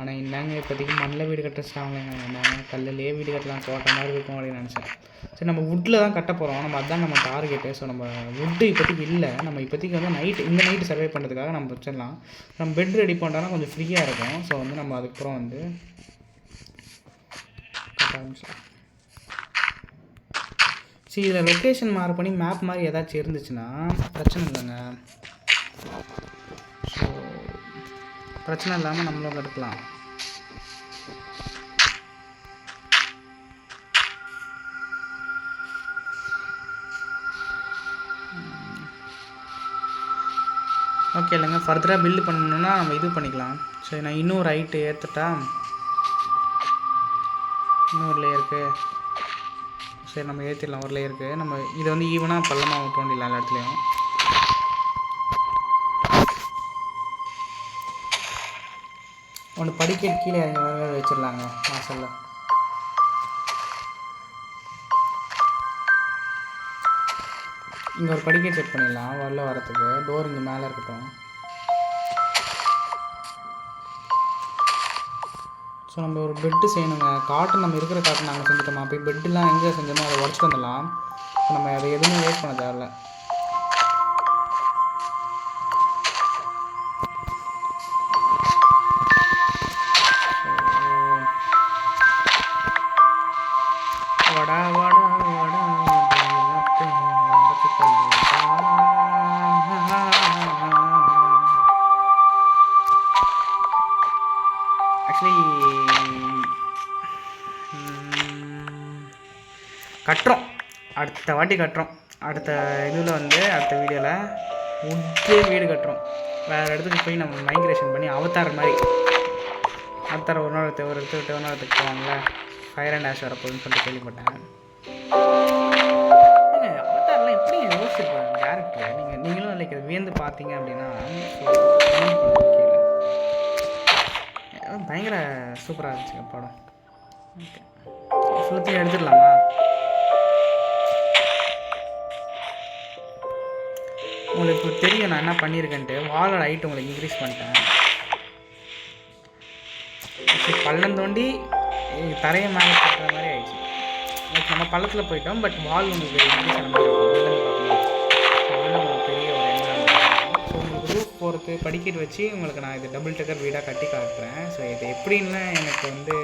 ஆனால் இந்தாங்க இப்போதைக்கு மண்ணில் வீடு கட்ட ஸ்டாங்கங்க. நம்ம கல்லுலேயே வீடு கட்டலாம், கோட்டை மாதிரி இருக்கும் அப்படின்னு நினச்சேன். சரி, நம்ம வுட்டில் தான் கட்ட போகிறோம். நம்ம அதுதான் நம்ம டார்கெட்டு. ஸோ நம்ம வுட்டு இப்போதைக்கு இல்லை. நம்ம இப்போதைக்கு வந்து இந்த நைட்டு சர்வே பண்ணுறதுக்காக நம்ம வச்சிடலாம். நம்ம பெட் ரெடி பண்ணுறோன்னா கொஞ்சம் ஃப்ரீயாக இருக்கும். ஸோ வந்து நம்ம அதுக்கப்புறம் வந்து கட்ட ஆரம்பிச்சோம். சரி, இதில் லொக்கேஷன் மாற பண்ணி மேப் மாதிரி ஏதாச்சும் இருந்துச்சுன்னா பிரச்சனை இல்லைங்க. ஸோ பிரச்சனை இல்லாமல் நம்மளும் எடுக்கலாம். ஓகே இல்லைங்க, ஃபர்தராக பில்டு பண்ணணுன்னா நம்ம இது பண்ணிக்கலாம். சரி, நான் இன்னும் ஒரு ஹைட்டு ஏற்றுட்டா, இன்னொரு லேயருக்கு. சரி, நம்ம ஏற்றிடலாம் ஒரு லேயருக்கு. நம்ம இதை வந்து ஈவனாக பள்ளமாக தோண்டிடலாம் எல்லா இடத்துலையும். ஒன்று படிக்கட்டு கீழே இறங்கி வர வச்சிடலாங்க வாசலில். இங்கே ஒரு படிக்கட்டு செட் பண்ணிடலாம் வெளில வரத்துக்கு. டோர் இங்கே மேலே இருக்கட்டும். ஸோ நம்ம ஒரு பெட்டு செய்யணுங்க. காட்டன் நம்ம இருக்கிற காட்டன் நாங்கள் செஞ்சுட்டோமா, போய் பெட்டுலாம் எங்கே செஞ்சோமோ அதை உடச்சிட்டு வந்துடலாம். நம்ம அதை எதுவுமே வேஸ்ட் பண்ண தேவையில்ல. கட்டுறோம், அடுத்த வாட்டி கட்டுறோம். அடுத்த இதில் வந்து அடுத்த வீடியோவில் உட்டே வீடு கட்டுறோம். வேறு இடத்துக்கு போய் நம்ம மைக்ரேஷன் பண்ணி அவதார் மாதிரி. அவதார் ஒரு இடத்துக்கு விட்டு ஒரு இடத்துக்கு போவாங்களே, ஃபயர் அண்ட் ஆஷ் வரப்போகுதுன்னு சொல்லிட்டு கேள்விப்பட்டேன். அவதார்லாம் எப்படி யோசிச்சிருப்பாங்க டேரக்டர்? நீங்களும் லைக் அதை வியந்து பார்த்தீங்க அப்படின்னா பயங்கர சூப்பராக இருந்துச்சுங்க படம். ஓகே, ஃபுல்லத்தையும் எடுத்துடலாமா? உங்களுக்கு இப்போ தெரியும் நான் என்ன பண்ணியிருக்கேன்ட்டு. வாலோட ஹைட் உங்களுக்கு இன்க்ரீஸ் பண்ணிட்டேன். பள்ளம் தோண்டி தரையை மேலே கட்டுற மாதிரி ஆயிடுச்சு. ஓகே, நம்ம பள்ளத்தில் போயிட்டோம், பட் வால் உங்களுக்கு இன்க்ரீஸ் ஆன மாதிரி இருக்கும். உங்களுக்கு பெரிய ஒரு என்விரான்மெண்ட். ஸோ உங்களுக்கு ரூஃப் போகிறது படிக்கட்டு வச்சு உங்களுக்கு நான் இது டபுள் டெக்கர் வீடாக கட்டி காட்டுறேன். ஸோ இது எப்படின்னா எனக்கு வந்து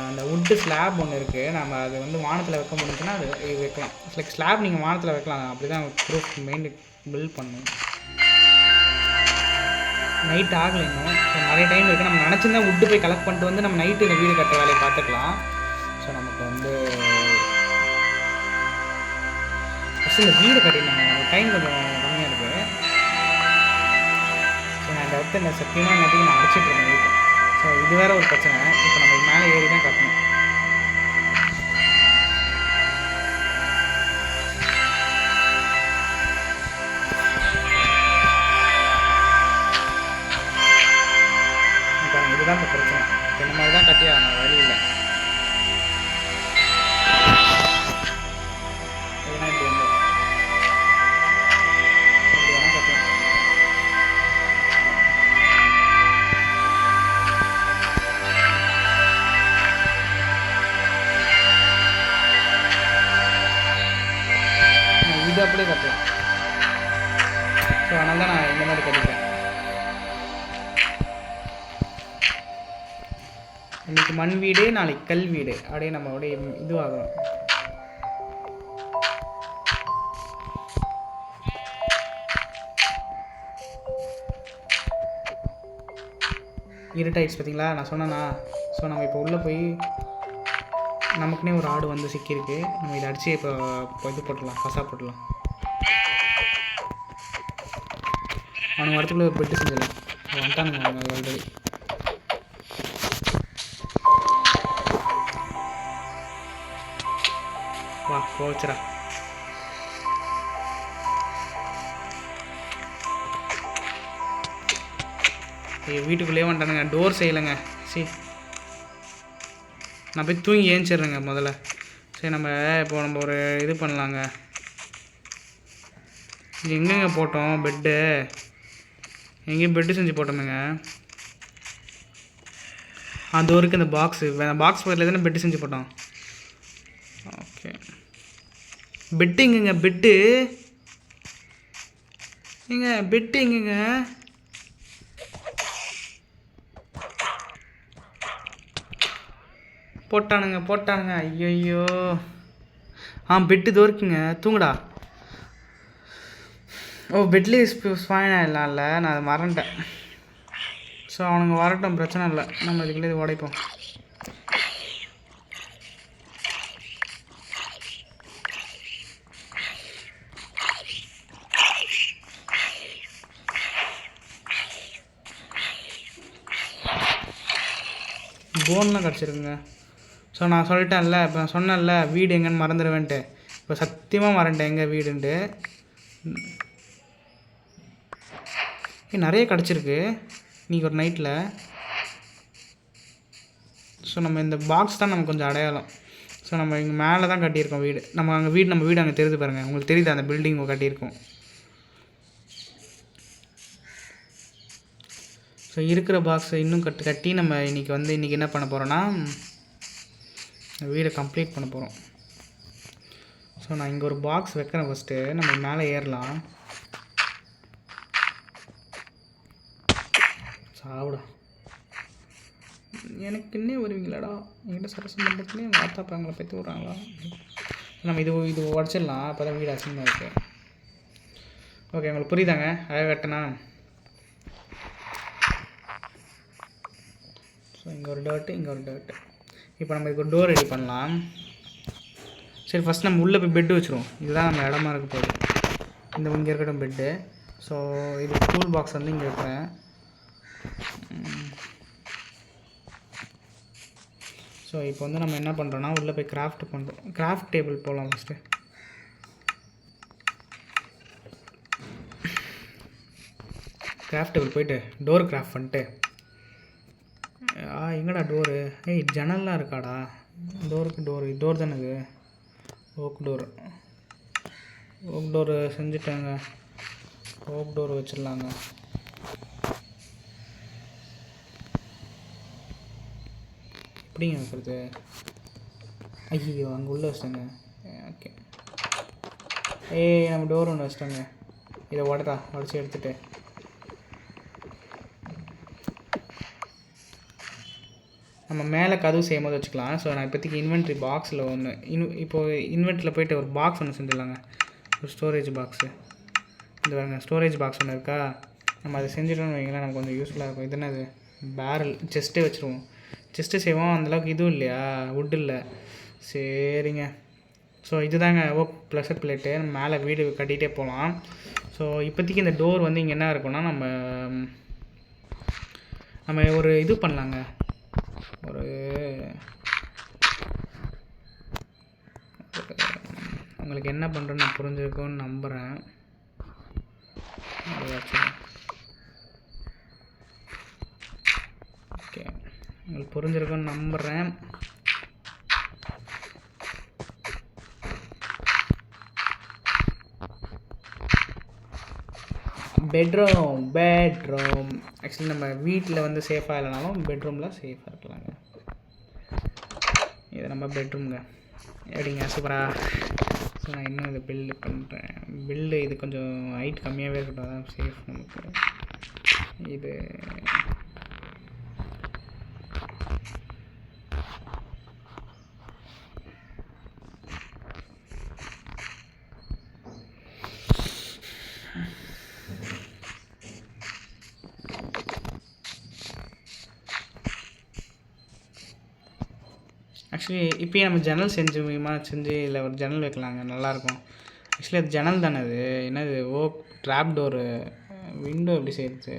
அந்த வுட்டு ஸ்லாப் ஒன்று இருக்குது. நம்ம அது வந்து வானத்தில் வைக்க முடிஞ்சுன்னா அது வைக்கலாம். லைக் ஸ்லாப் நீங்கள் வானத்தில் வைக்கலாம். அப்படி தான் ப்ரூஃப் மெயின் பில்ட் பண்ணணும். நைட் ஆகலை இன்னும். ஸோ நிறைய டைம் இருக்குது. நம்ம நினச்சிருந்தா வுட்டு போய் கலெக்ட் பண்ணிட்டு வந்து நம்ம நைட்டு இந்த வீடு கட்டுற வேலையை பார்த்துக்கலாம். ஸோ நமக்கு வந்து ஃபஸ்ட்டு இந்த வீடு கட்டிடணும். நம்ம டைம் கொஞ்சம் கம்மியாக இருக்குது. ஸோ நான் இந்த இடத்துல இந்த சத்தியமாக நேரத்துக்கு நான் அடிச்சிட்ருக்கேன் வீட்டை. ஸோ இது வேறு ஒரு பிரச்சனை. இப்போ நம்ம மேலே ஏறி தான் கட்டணும். இதுதான் இப்போ பிரச்சனை. இந்த மாதிரி தான் கட்டி ஆகணும், வழி இல்லை. இதுதான் இப்படி வந்து இப்படி வேணால் கட்டணும். இது அப்படியே கட்டலாம். ஸோ அதனால தான் நான் இந்த மாதிரி கட்டிக்கிறேன். இன்றைக்கி மண் வீடு, நாளைக்கு கல் வீடு, அப்படியே நம்மளுடைய இதுவாகணும். இருட்டாயிடுச்சு பார்த்தீங்களா, நான் சொன்னேன்னா. ஸோ நம்ம இப்போ உள்ளே போய் நமக்குன்னே ஒரு ஆடு வந்து சிக்கியிருக்கு. நம்ம இதை அடித்து இப்போ இது போட்டுடலாம், கசா போட்டுடலாம். அவனுக்கு வரத்துக்குள்ளே ஒரு பெட்டு செஞ்சிடலாம். வந்துட்டானுங்க அவங்க ஆல்ரெடி. வா போச்சுரா. வீட்டுக்குள்ளேயே வந்துட்டானுங்க, டோர் செய்யலைங்க. சரி நான் போய் தூங்கி ஏஞ்சிட்றேங்க முதல்ல. சரி நம்ம இப்போ ஒரு இது பண்ணலாங்க. இங்கே எங்கெங்க போட்டோம் பெட்டு? எங்கேயும் பெட்டு செஞ்சு போட்டோமுங்க. அந்த ஊருக்கு இந்த பாக்ஸு பக்கத்தில் தானே பெட்டு செஞ்சு போட்டோம். ஓகே, பெட்டு எங்கேங்க? பெட்டு எங்கேங்க? போட்டானுங்க. ஐயோ பெட்டு இதோ இருக்குங்க, தூங்குடா. பெட்லேயே ஸ்பாயின் ஆகிடலாம்ல, நான் அதை மறந்துட்டேன். ஸோ அவனுங்க வரட்டும், பிரச்சனை இல்லை. நம்ம இதுக்குள்ளே இது உடைப்போம். போன்லாம் கிடச்சிருக்குங்க. ஸோ நான் சொல்லிட்டேன்ல, இப்போ நான் சொன்னேன்ல வீடு எங்கேன்னு மறந்துடுவேன்ட்டு. இப்போ சத்தியமாக மறந்துட்டேன் எங்கே வீடுன்ட்டு. நிறைய கிடச்சிருக்கு இன்றைக்கி ஒரு நைட்டில். ஸோ நம்ம இந்த பாக்ஸ் தான் நமக்கு கொஞ்சம் அடையாளம். ஸோ நம்ம இங்கே மேலே தான் கட்டியிருக்கோம் வீடு. நம்ம வீடு அங்கே தெரியுது பாருங்கள், உங்களுக்கு தெரியுது அந்த பில்டிங் கட்டியிருக்கோம். ஸோ இருக்கிற பாக்ஸை இன்னும் கட்டி நம்ம இன்றைக்கி என்ன பண்ண போகிறோன்னா வீடை கம்ப்ளீட் பண்ண போகிறோம். ஸோ நான் இங்கே ஒரு பாக்ஸ் வைக்கிறேன். ஃபஸ்ட்டு நம்ம மேலே ஏறலாம். சாப்பிடா, எனக்கு இன்னே வருவீங்களாடா என்கிட்ட சரசம் பண்ணுறதுலேயே எங்கள் ஆத்தாப்பா எங்களை பற்றி விட்றாங்களா? நம்ம இது உடச்சிடலாம், அப்போ தான் வீடு அசிங்கமாக இருக்குது. ஓகே, உங்களுக்கு புரியுதாங்க? அழகாக கட்டினா. ஸோ இங்கே ஒரு டர்ட்டு. இப்போ நம்ம இதுக்கு ஒரு டோர் ரெடி பண்ணலாம். சரி, ஃபஸ்ட் நம்ம உள்ளே போய் பெட்டு வச்சுருவோம். இதுதான் நம்ம இடமா இருக்க போகுது. இங்கே இருக்கட்டும் பெட்டு. ஸோ இது டூல் பாக்ஸ் வந்து இங்கே வைக்கிறேன். ஸோ இப்போ வந்து நம்ம என்ன பண்ணுறோன்னா உள்ளே போய் கிராஃப்ட் டேபிள் போகலாம். ஃபஸ்ட்டு கிராஃப்ட் டேபிள் போயிட்டு டோர் கிராஃப்ட் பண்ணிட்டு எங்கடா டோரு? ஜன்னல்லாம் இருக்காடா. டோர் தானே இது. ஓக் டோரு செஞ்சுட்டாங்க. ஓக் டோர் வச்சிடலாங்க. எப்படிங்க வைக்கிறது? ஐயோ அங்கே உள்ளே வச்சிட்டாங்க. ஓகே, நம்ம டோர் ஒன்று வச்சிட்டாங்க. இதை உடச்சி எடுத்துகிட்டு நம்ம மேலே கதவு செய்யும் போது வச்சுக்கலாம். ஸோ நான் இப்போதைக்கு இன்வென்ட்ரி பாக்ஸில் ஒன்று இப்போது இன்வென்ட்ரியில் போய்ட்டு ஒரு பாக்ஸ் ஒன்று செஞ்சிடலாங்க. ஒரு ஸ்டோரேஜ் பாக்ஸு. இந்த பாருங்க, ஸ்டோரேஜ் பாக்ஸ் ஒன்று இருக்கா. நம்ம அதை செஞ்சுட்டோம்னு வைங்களேன், நமக்கு கொஞ்சம் யூஸ்ஃபுல்லாக இருக்கும். இது என்னது? பேரல். செஸ்ட்டே வச்சுருவோம். செஸ்ட்டு செய்வோம். அந்தளவுக்கு இதுவும் இல்லையா, வுட் இல்லை. சரிங்க. ஸோ இதுதாங்க ஓக் ப்ளஷர் பிளேட்டு. நம்ம மேலே வீடு கட்டிகிட்டே போகலாம். ஸோ இப்போதைக்கு இந்த டோர் வந்து இங்கே என்ன இருக்குன்னா, நம்ம ஒரு இது பண்ணலாங்க. உங்களுக்கு என்ன பண்ணுறேன்னு நான் புரிஞ்சுருக்கோன்னு நம்புகிறேன். ஓகே, உங்களுக்கு புரிஞ்சிருக்கோன்னு நம்புகிறேன். பெட்ரூம் ஆக்சுவலி நம்ம வீட்டில் வந்து சேஃபாக இல்லைனாலும் பெட்ரூமில் சேஃபாக இருக்கலாங்க. இது நம்ம பெட்ரூம்ங்க. எப்படிங்க, சூப்பராக. ஸோ நான் இன்னும் இதை பில்டு பண்ணுறேன். இது கொஞ்சம் ஹைட் கம்மியாகவே இருக்கட்டும், அதான் சேஃப் நமக்கு. இது ஆக்சுவலி இப்போயே நம்ம ஜன்னல் செஞ்சு இல்லை ஒரு ஜன்னல் வைக்கலாங்க, நல்லாயிருக்கும். ஆக்சுவலி அது ஜன்னல் தானே, அது என்னது ட்ராப் டோரு, விண்டோ எப்படி செய்யுது,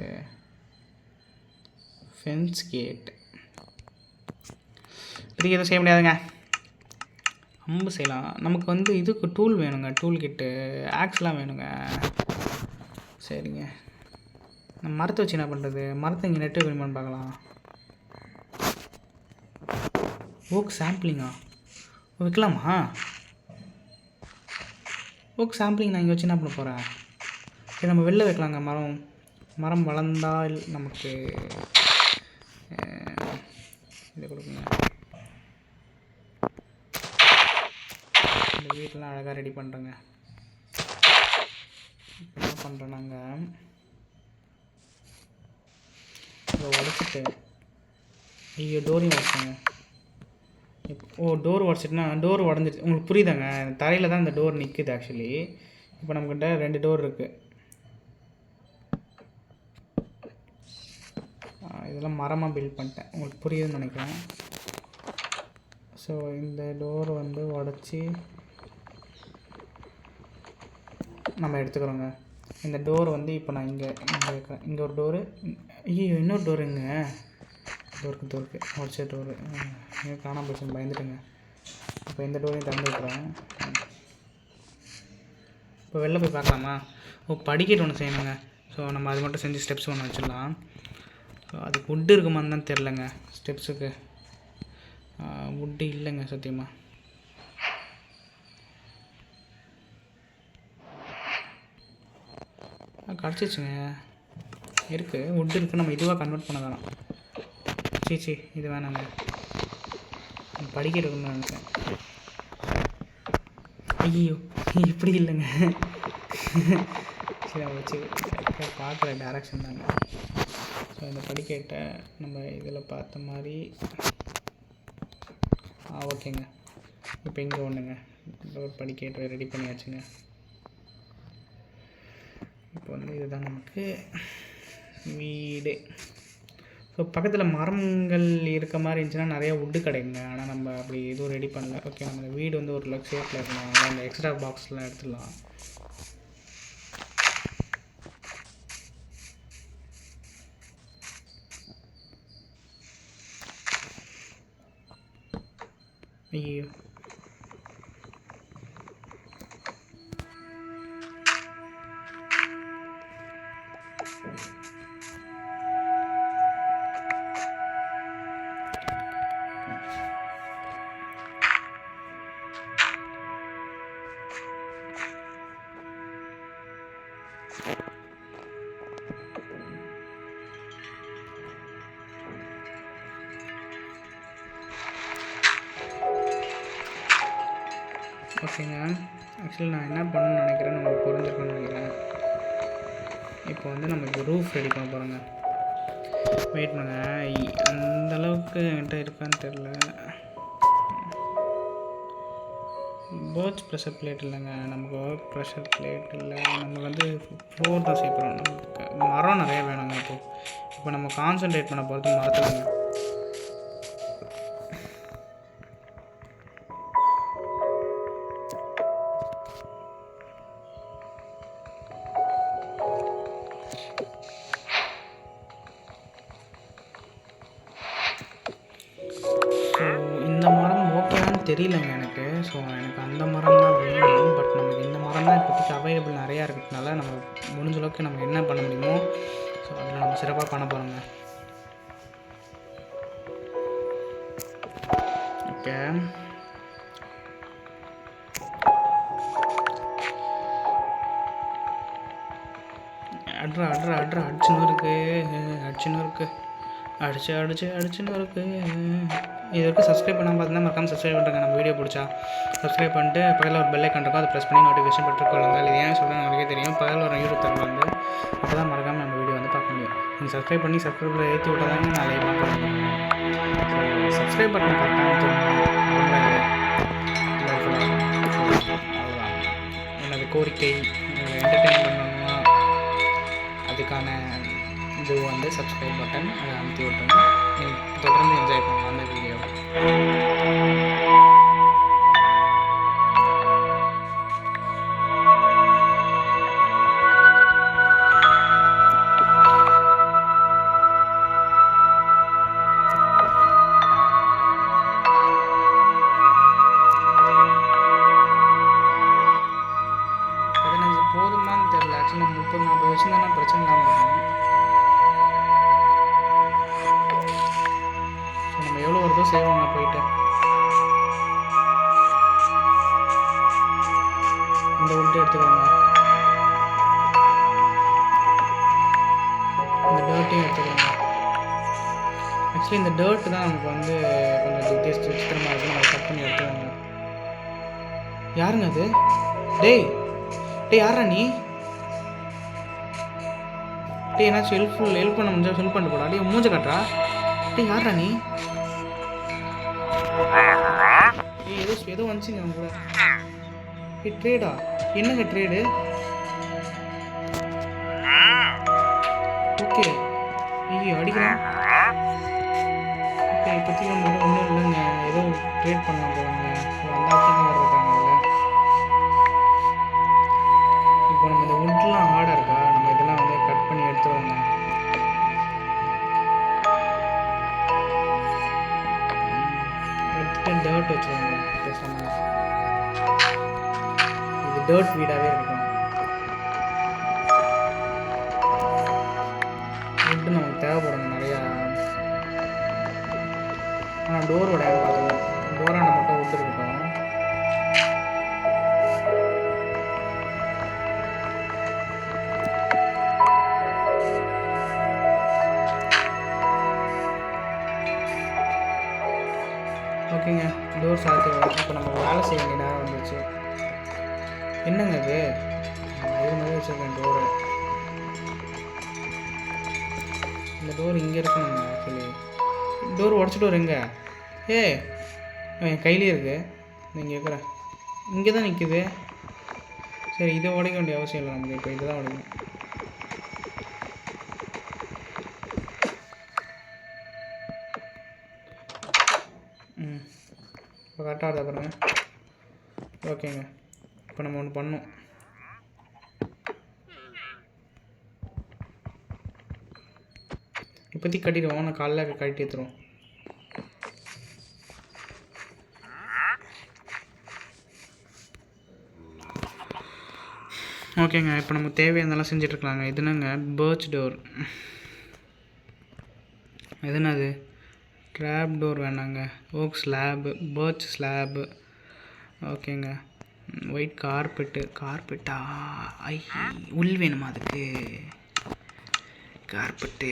ஃபென்ஸ் கேட். இப்போதைக்கு எதுவும் செய்ய முடியாதுங்க. அம்பு செய்யலாம். நமக்கு வந்து இதுக்கு டூல் வேணுங்க, டூல் கிட்டு ஆக்ஸ்லாம் வேணுங்க. சரிங்க, நம்ம மரத்தை வச்சு என்ன பண்ணுறது? மரத்தை இங்கே நெட்டு வேணுமான்னு பார்க்கலாம். சாம்பிளிங்கா வைக்கலாமா? சாம்பிளிங் நான் இங்கே வச்சு என்ன பண்ண போகிறேன்? சரி, நம்ம வெளில வைக்கலாங்க. மரம் வளர்ந்தால் நமக்கு இதை கொடுக்குங்க. இந்த வீட்டெலாம் அழகாக ரெடி பண்ணுறேங்க. என்ன பண்ணுறோம் நாங்கள், இதை உடச்சிட்டு ஐயோ டோரையும் உடச்சாங்க. டோர் உடச்சிட்டுனா டோர் உடஞ்சிருச்சு. உங்களுக்கு புரியுதாங்க? தரையில் தான் இந்த டோர் நிற்குது. ஆக்சுவலி இப்போ நம்மக்கிட்ட 2 டோர் இருக்குது. இதெல்லாம் மரமாக பில்ட் பண்ணிட்டேன், உங்களுக்கு புரியுதுன்னு நினைக்கிறேன். ஸோ இந்த டோர் வந்து உடச்சி நம்ம எடுத்துக்கிறோங்க. இந்த டோர் வந்து இப்போ நான் இங்கே ஒரு டோரு, ஐயோ இன்னொரு டோருங்க, டோருக்கு உடச்ச டோரு காணாமல் போச்சு, பயந்துட்டுங்க. இப்போ இந்த டோரையும் திறந்து வைக்கிறேன். இப்போ வெளில போய் பார்க்கலாமா? படிக்கட்டு ஒன்று செய்யணுங்க. ஸோ நம்ம அது மட்டும் செஞ்சு ஸ்டெப்ஸ் ஒன்று வச்சிடலாம். ஸோ அதுக்கு வுட்டு இருக்குமான்னு தான் தெரிலங்க. ஸ்டெப்ஸுக்கு வுட்டு இல்லைங்க சத்தியமாக. கிடச்சிச்சுங்க, இருக்குது, வுட்டு இருக்குது. நம்ம இதுவாக கன்வெர்ட் பண்ண வேணாம். சீ இது வேணாங்க, படிக்க இருக்கணும்னு நினச்சேன். ஐயோ இப்படி இல்லைங்க. சரி வச்சு பார்க்குற டேரக்ஷன் தாங்க. ஸோ இந்த படிக்கட்டை நம்ம இதில் பார்த்த மாதிரி ஓகேங்க. இப்போ இங்கே ஒன்றுங்க, ஒரு படிக்கட்டை ரெடி பண்ணியாச்சுங்க. இப்போ வந்து இதுதான் நமக்கு வீடு. ஸோ பக்கத்தில் மரங்கள் இருக்க மாதிரி இருந்துச்சுன்னா நிறையா வுட்டு கிடைக்குங்க. ஆனால் நம்ம அப்படி எதுவும் ரெடி பண்ணல. ஓகே, நம்ம வீடு வந்து ஒரு லக் ஷேப்பில் இருக்கணும். அதனால் அந்த எக்ஸ்ட்ரா பாக்ஸ்லாம் எடுத்துடலாம். ஐயோ ஓகேங்க. ஆக்சுவலி நான் என்ன பண்ணணும்னு நினைக்கிறேன்னு உங்களுக்கு புரிஞ்சிருக்கணும்னு நினைக்கிறேன். இப்போ வந்து நம்ம இப்போ ரூஃப் ரெடி பண்ண போகிறோங்க. வெயிட் பண்ணுங்க, அந்தளவுக்கு என்கிட்ட இருக்கான்னு தெரில. பேர்ட்ஸ் ப்ரெஷர் பிளேட் இல்லைங்க, நமக்கு ஒர்க் ப்ரெஷர் பிளேட் இல்லை. நம்ம வந்து ஃப்ளோர் தான் சேர்க்குறோம். நமக்கு மரம் நிறைய வேணுங்க. இப்போ நம்ம கான்சன்ட்ரேட் பண்ண போகிறது மரத்துலங்க. தெரியலங்க எனக்கு. ஸோ எனக்கு அந்த மரம் தான் வேணும். பட் நமக்கு இந்த மரம் தான் இப்போதைக்கு அவைலபிள் நிறையா இருக்கிறதுனால நம்ம முடிஞ்ச அளவுக்கு நம்ம என்ன பண்ண முடியுமோ ஸோ அதில் நம்ம சிறப்பாக பண்ண போகிறோங்க. ஓகே, அடிச்சுன்னு இருக்கு அடிச்சுன்னு இருக்கு. இது வரைக்கும் சப்ஸ்கிரைப் பண்ணாமல் பார்த்தீங்கன்னா மறக்காமல் சப்ஸ்கிரைப் பண்ணுறேங்க. நம்ம வீடியோ பிடிச்சா சப்ஸ்கிரைப் பண்ணிட்டு பக்கத்தில் ஒரு பெல் ஐக்கான் இருக்கும், அதை ப்ரெஸ் பண்ணி நோட்டிஃபிகேஷன் பெற்றுக்கொள்ளுங்க. இது ஏன் சொல்கிறேன் உங்களுக்கே தெரியும். பக்கத்தில் ஒரு யூடியூப் சேனல் வந்து அப்போ தான் மறக்காமல் நம்ம வீடியோ வந்து பார்க்க முடியும். நீங்கள் சப்ஸ்கிரைப் பண்ணி சப்ஸ்கிரைபில் ஏற்றி விட்டாதாங்க நான் லைவ் பார்க்க. சப்ஸ்கிரைப் பண்ண கரெக்டாக எனது கோரிக்கை என்டர்டெயின் பண்ணணும்னா அதுக்கான இது வந்து சப்ஸ்கிரைப் பட்டன் அதை அமுத்தி விட்டுருங்க. நீங்கள் தொடர்ந்து என்ஜாய் பண்ணலாம் அந்த வீடியோ. இருந்தாலும் செய்வாங்க போயிட்டு. இந்த உட்டு எடுத்துக்கோங்க, இந்த டர்ட்டையும் எடுத்துக்கோங்க. ஆக்சுவலி இந்த டர்ட் தான் நமக்கு வந்து கொஞ்சம் விசித்திரமாக இருக்குது. நம்ம கட் பண்ணி எடுத்துக்கோங்க. யாருங்க அது? டேய் யாரா நீ? ஏன்னாச்சும் ஹெல்ப் பண்ண முடிஞ்சா ஹெல்ப் பண்ண போடா. மூஞ்ச காட்டுறா. யாரா நீ? ஏதோ வந்துச்சுங்க அவங்க கூட. ட்ரேடா? என்னங்க ட்ரேடு? ஓகே, ஐயோ அடிக்கிறான். ஓகே, இப்போதைக்கு நம்ம ஒன்றும் இல்லைங்க, ஏதோ ட்ரேட் பண்ண போகிறாங்க. அந்த ஆப்ஷன் வர்றாங்கல்ல. இப்போ நம்ம இந்த உட்லாம் ஹார்டாக இருக்கா, நம்ம இதெல்லாம் வந்து கட் பண்ணி எடுத்துருவோங்க. எடுத்துகிட்டு டர்ட் வச்சுருவாங்க. பேசாமல் இது டர்ட் வீடாகவே இருக்கட்டும். உட்டு நமக்கு தேவைப்படுங்க நிறையா. ஆனால் டோரோட பார்த்துக்கணும், டோரான மட்டும் உட்டு இருக்கட்டும். ஓகேங்க, டோர் சாத்திடுவோம். இப்போ நம்ம வேலை செய்ய வேண்டிய நேரம் வந்துச்சு. என்னங்க அது? இது மாதிரி வச்சுருக்கேன் டோரை. இந்த டோர் இங்கே இருக்கணுங்க. ஆக்சுவலி டோர் உடச்சி டோர் எங்கே? என் கையிலே இருக்குது. நீங்கள் கேட்குறேன், இங்கே தான் நிற்குது. சரி, இதை உடைக்க வேண்டிய அவசியம் இல்லை நமக்கு. இப்போ இதை தான் உடைக்கணும். இப்போ கரெக்டாக இருந்தால் பாருங்க. ஓகேங்க, இப்போ நம்ம ஒன்று பண்ணோம். இப்போதைக்கு கட்டிடுவோம், நான் காலைல கட்டி எடுத்துருவோம். ஓகேங்க, இப்போ நமக்கு தேவையானதெல்லாம் செஞ்சிட்ருக்கலாங்க. இது என்னங்க? Birch door. இது என்னது? ட்ராப் டோர் வேணாங்க. Okay slab, birch slab. ஓகேங்க, ஒயிட் கார்பெட்டா? ஐ, உள் வேணுமா அதுக்கு? கார்பெட்டு.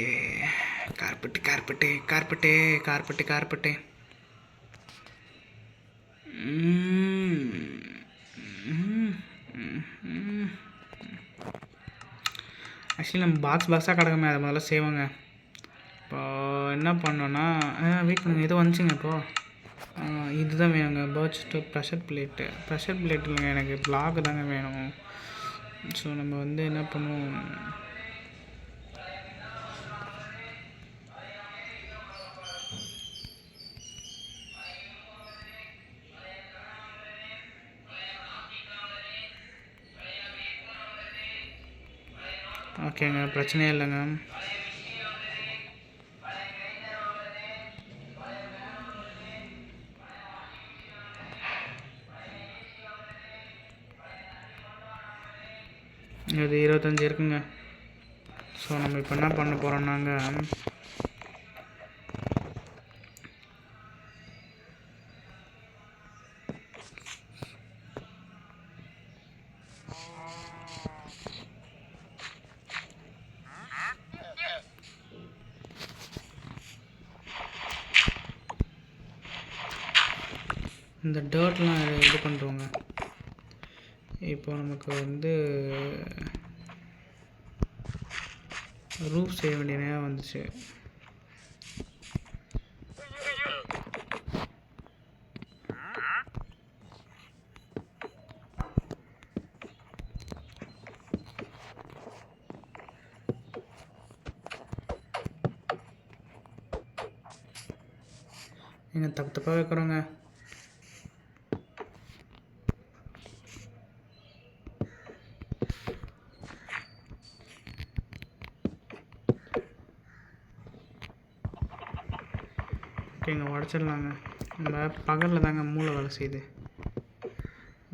ஆக்சுவலி நம்ம பாக்ஸாக கிடக்குமே, அதை முதல்ல செய்வாங்க. இப்போ என்ன பண்ணோன்னா, வெயிட் பண்ணுங்கள், எதோ வந்துச்சுங்க. இப்போது இதுதான் வேணுங்க. பர்ச் டோர் ப்ரெஷர் பிளேட் இல்லைங்க, எனக்கு பிளாக் தாங்க வேணும். ஸோ நம்ம வந்து என்ன பண்ணுவோம், ஓகேங்க, பிரச்சனையே இல்லைங்க. இது 25 இருக்குங்க. ஸோ நம்ம இப்போ என்ன பண்ண போகிறோம்னாங்க, இந்த டர்ட்லாம் இது பண்ணுறோங்க. இப்போ நமக்கு வந்து ரூஃப் செய்ய வேண்டிய நேரம் வந்துச்சு. நீங்கள் தப்பாக வைக்கிறோங்க. ஓகேங்க, உடச்சிடலாங்க. நம்ம பகலில் தாங்க மூளை வேலை செய்யுது.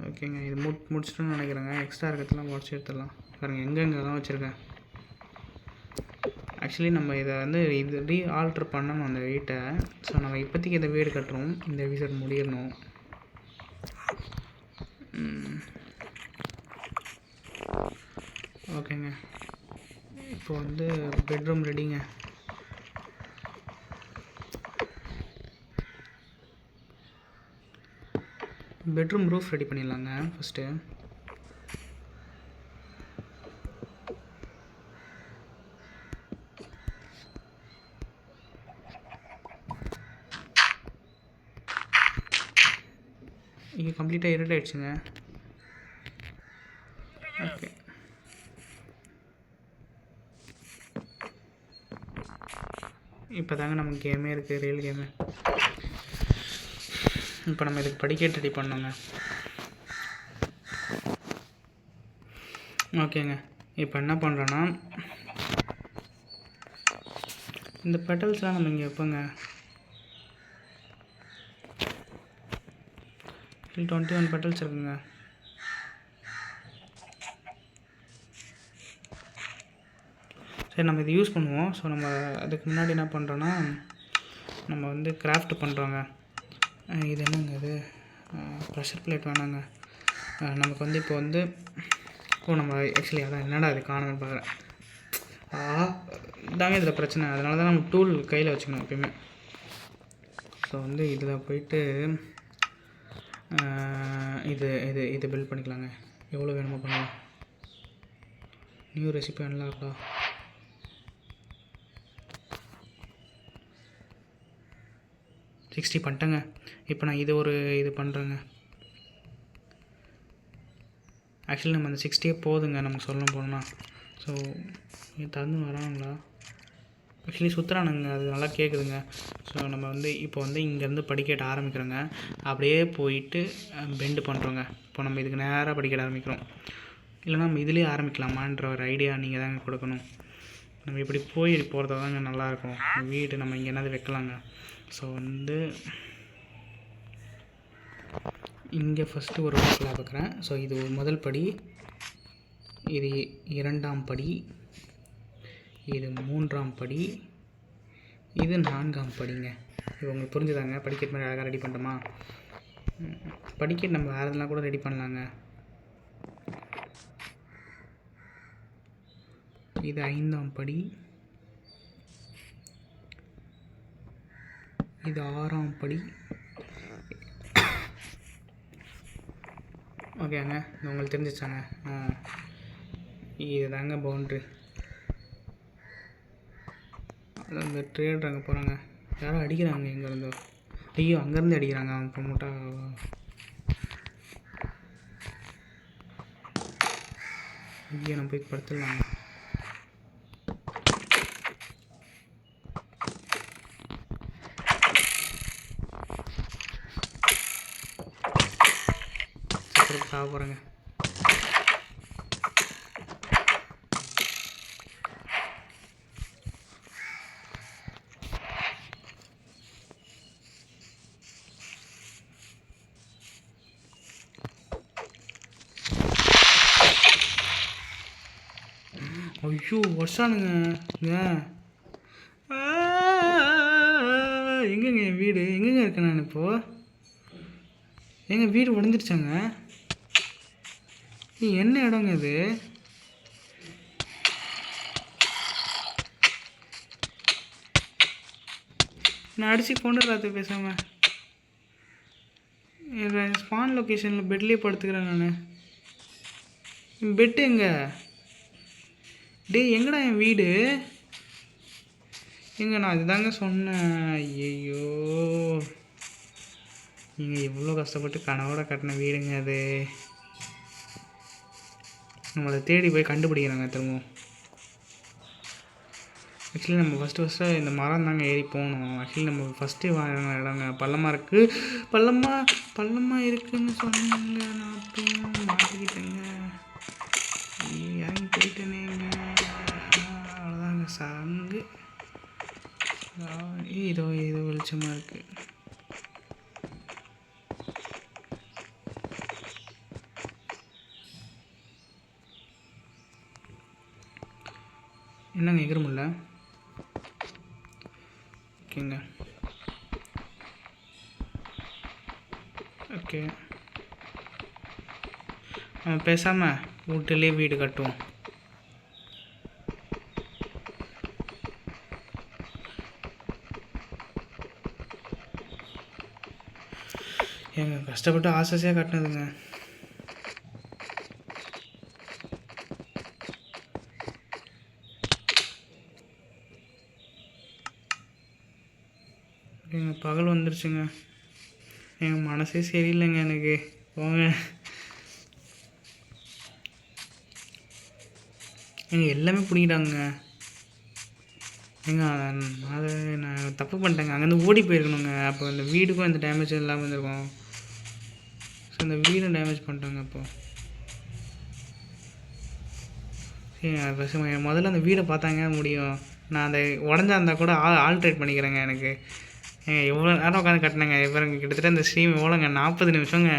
ஓகேங்க, இது முடிச்சிட்டோன்னு நினைக்கிறேங்க. எக்ஸ்ட்ரா இருக்கிறதுலாம் உடச்சி எடுத்துடலாம். பாருங்கள் எங்கெங்கெல்லாம் வச்சுருக்கேன். ஆக்சுவலி நம்ம இதை வந்து இது ஆல்ட்ரு பண்ணணும் அந்த வீட்டை. ஸோ நம்ம இப்போதைக்கு இந்த வீடு கட்டுறோம், இந்த எபிசோட் முடியணும். ஓகேங்க, இப்போ வந்து பெட்ரூம் ரெடிங்க. பெட்ரூம் ரூஃப் ரெடி பண்ணிடலாங்க ஃபஸ்ட்டு. இங்கே கம்ப்ளீட்டாக இருட் ஆகிடுச்சுங்க. ஓகே, இப்போ தாங்க நமக்கு கேமே இருக்குது, ரியல் கேமு. இப்போ நம்ம இதுக்கு படிக்கட்டு ரெடி பண்ணோங்க. ஓகேங்க, இப்போ என்ன பண்ணுறோன்னா இந்த பெட்டல்ஸ்லாம் நம்ம இங்கே வைப்போங்க. 21 பெட்டல்ஸ் இருக்குங்க. சரி, நம்ம இது யூஸ் பண்ணுவோம். ஸோ நம்ம அதுக்கு முன்னாடி என்ன பண்ணுறோன்னா நம்ம வந்து கிராஃப்ட் பண்ணுறோங்க. இது என்னங்க இது, ப்ரெஷர் பிளேட் வேணாங்க. நமக்கு வந்து இப்போ வந்து நம்ம ஆக்சுவலி அதான் என்னடா இது காணும்னு பார்க்குறேன். இதாங்க இதில் பிரச்சனை. அதனால தான் நம்ம டூல் கையில் வச்சுக்கணும் எப்பயுமே. ஸோ வந்து இதில் போயிட்டு இது இது இது பில்ட் பண்ணிக்கலாங்க. எவ்வளோ வேணுமோ பண்ணலாம். New recipe அன்லாக்டா. $60 பண்ணிட்டேங்க. இப்போ நான் இது பண்ணுறேங்க. ஆக்சுவலி நம்ம அந்த 60 போதுங்க நமக்கு சொல்லணும் போனோம்னா. ஸோ தந்து வராங்களா? ஆக்சுவலி சுற்றுறானுங்க, அது நல்லா கேட்குதுங்க. ஸோ நம்ம வந்து இப்போ வந்து இங்கேருந்து படிக்கட்ட ஆரம்பிக்கிறோங்க. அப்படியே போயிட்டு பெண்டு பண்ணுறோங்க. இப்போ நம்ம இதுக்கு நேராக படிக்கட்ட ஆரம்பிக்கிறோம். இல்லைனா நம்ம இதுலேயே ஆரம்பிக்கலாமான்ற ஒரு ஐடியா நீங்கள் தாங்க கொடுக்கணும். நம்ம இப்படி போகிறதா தாங்க நல்லாயிருக்கும். வீடு நம்ம இங்கே என்னது வைக்கலாங்க. ஸோ வந்து இங்கே ஃபஸ்ட்டு ஒரு ஸ்லாப் வைக்கிறேன். ஸோ இது முதல் படி, இது 2ஆம் படி, இது 3ஆம் படி, இது 4ஆம் படிங்க. இது உங்களுக்கு புரிஞ்சுதாங்க? படிக்கட் மாதிரி அழகாக ரெடி பண்ணிட்டோமா? படிக்கட் நம்ம வேறு எதுனா கூட ரெடி பண்ணலாங்க. இது 5ஆம் படி, இது 6ஆம் படி. ஓகேங்க, உங்களுக்கு தெரிஞ்சிச்சாங்க? இது தாங்க பவுண்ட்ரி. அந்த ட்ரேட் அங்கே போகிறாங்க, யாரோ அடிக்கிறாங்க இங்கேருந்து. ஐயோ, அங்கேருந்து அடிக்கிறாங்க. அவன் ப்ரமோட்டா ஐயோ, நம்ம போய் படுத்துடலாங்க. சாப்பிட்றேங்க. ஐயோ, வருஷானுங்க. எங்கங்க என் வீடு? எங்கெங்க இருக்கேன் நான் இப்போது? எங்கள் வீடு உடஞ்சிருச்சாங்க. என்ன இடங்க இது? நான் அடித்து கொண்டுடுறாது பேசாமல். ஸ்பான் லொக்கேஷனில் பெட்லேயே படுத்துக்கிறேன் நான். பெட்டு எங்க? எங்கடா என் வீடு? நான் இதுதாங்க சொன்னேன். ஐயோ, நீங்கள் இவ்வளோ கஷ்டப்பட்டு கனவோட கட்டின வீடுங்க அது. நம்மளை தேடி போய் கண்டுபிடிக்கிறாங்க திரும்பவும். ஆக்சுவலி நம்ம ஃபஸ்ட்டு இந்த மரம் தாங்க ஏறி போகணும். ஆக்சுவலி நம்ம ஃபஸ்ட்டு வாங்கின இடங்க பள்ளமாக இருக்குது. பள்ளமாக இருக்குதுன்னு சொன்னாங்க. நான் அப்பயும் மாட்டிக்கிட்டேங்க. இறங்கி போயிட்டேனேங்க. அவ்வளோதாங்க சங்கு. இதோ வெளிச்சமாக இருக்குது. என்னங்க எகிர முடியல? ஓகேங்க. ஓகே, நம்ம பேசாமல் வீட்டிலே வீடு கட்டுவோம். எங்கள் கஷ்டப்பட்டு ஆசையாக கட்டினதுங்க. எங்கள் பகல் வந்துருச்சுங்க. எங்கள் மனசே சரியில்லைங்க எனக்கு. போங்க, எங்கள் எல்லாமே பிடிக்கிட்டாங்க. அதை நான் தப்பு பண்ணிட்டேங்க. அங்கேருந்து ஓடி போயிருக்கணுங்க. அப்போ அந்த வீடுக்கும் அந்த டேமேஜ் இல்லாமல் இருந்திருக்கும். ஸோ அந்த வீடும் டேமேஜ் பண்ணிட்டாங்க. அப்போது சரி, முதல்ல அந்த வீடை பார்த்தாங்க முடியும். நான் அந்த உடஞ்சா இருந்தால் கூட ஆல்ட்ரேட் பண்ணிக்கிறேங்க. எனக்கு எவ்வளோ நேரம் உட்காந்து கட்டினேங்க. இப்போ கிட்டத்தட்ட அந்த ஸ்ட்ரீம் எவ்வளோங்க, 40 நிமிஷங்க.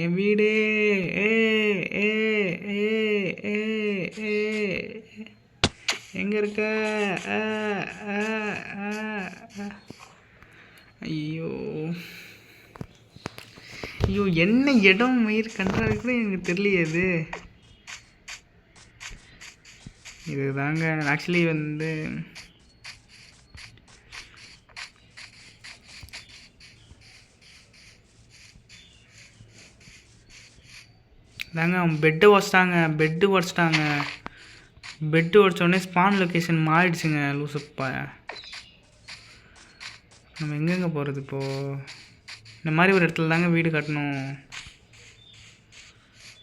என் வீடு எங்கே இருக்க? ஐயோ ஐயோ, என்ன இடம் மயிர் கண்டாது கூட எனக்கு தெரியலையே. இது தாங்க ஆக்சுவலி தாங்க அவன் பெட்டு உடச்சிட்டாங்க. பெட்டு உடச்சோடனே ஸ்பான் லொக்கேஷன் மாறிடுச்சுங்க. லூசுப்பா, நம்ம எங்கெங்கே போகிறது இப்போது? இந்த மாதிரி ஒரு இடத்துல தாங்க வீடு கட்டணும்.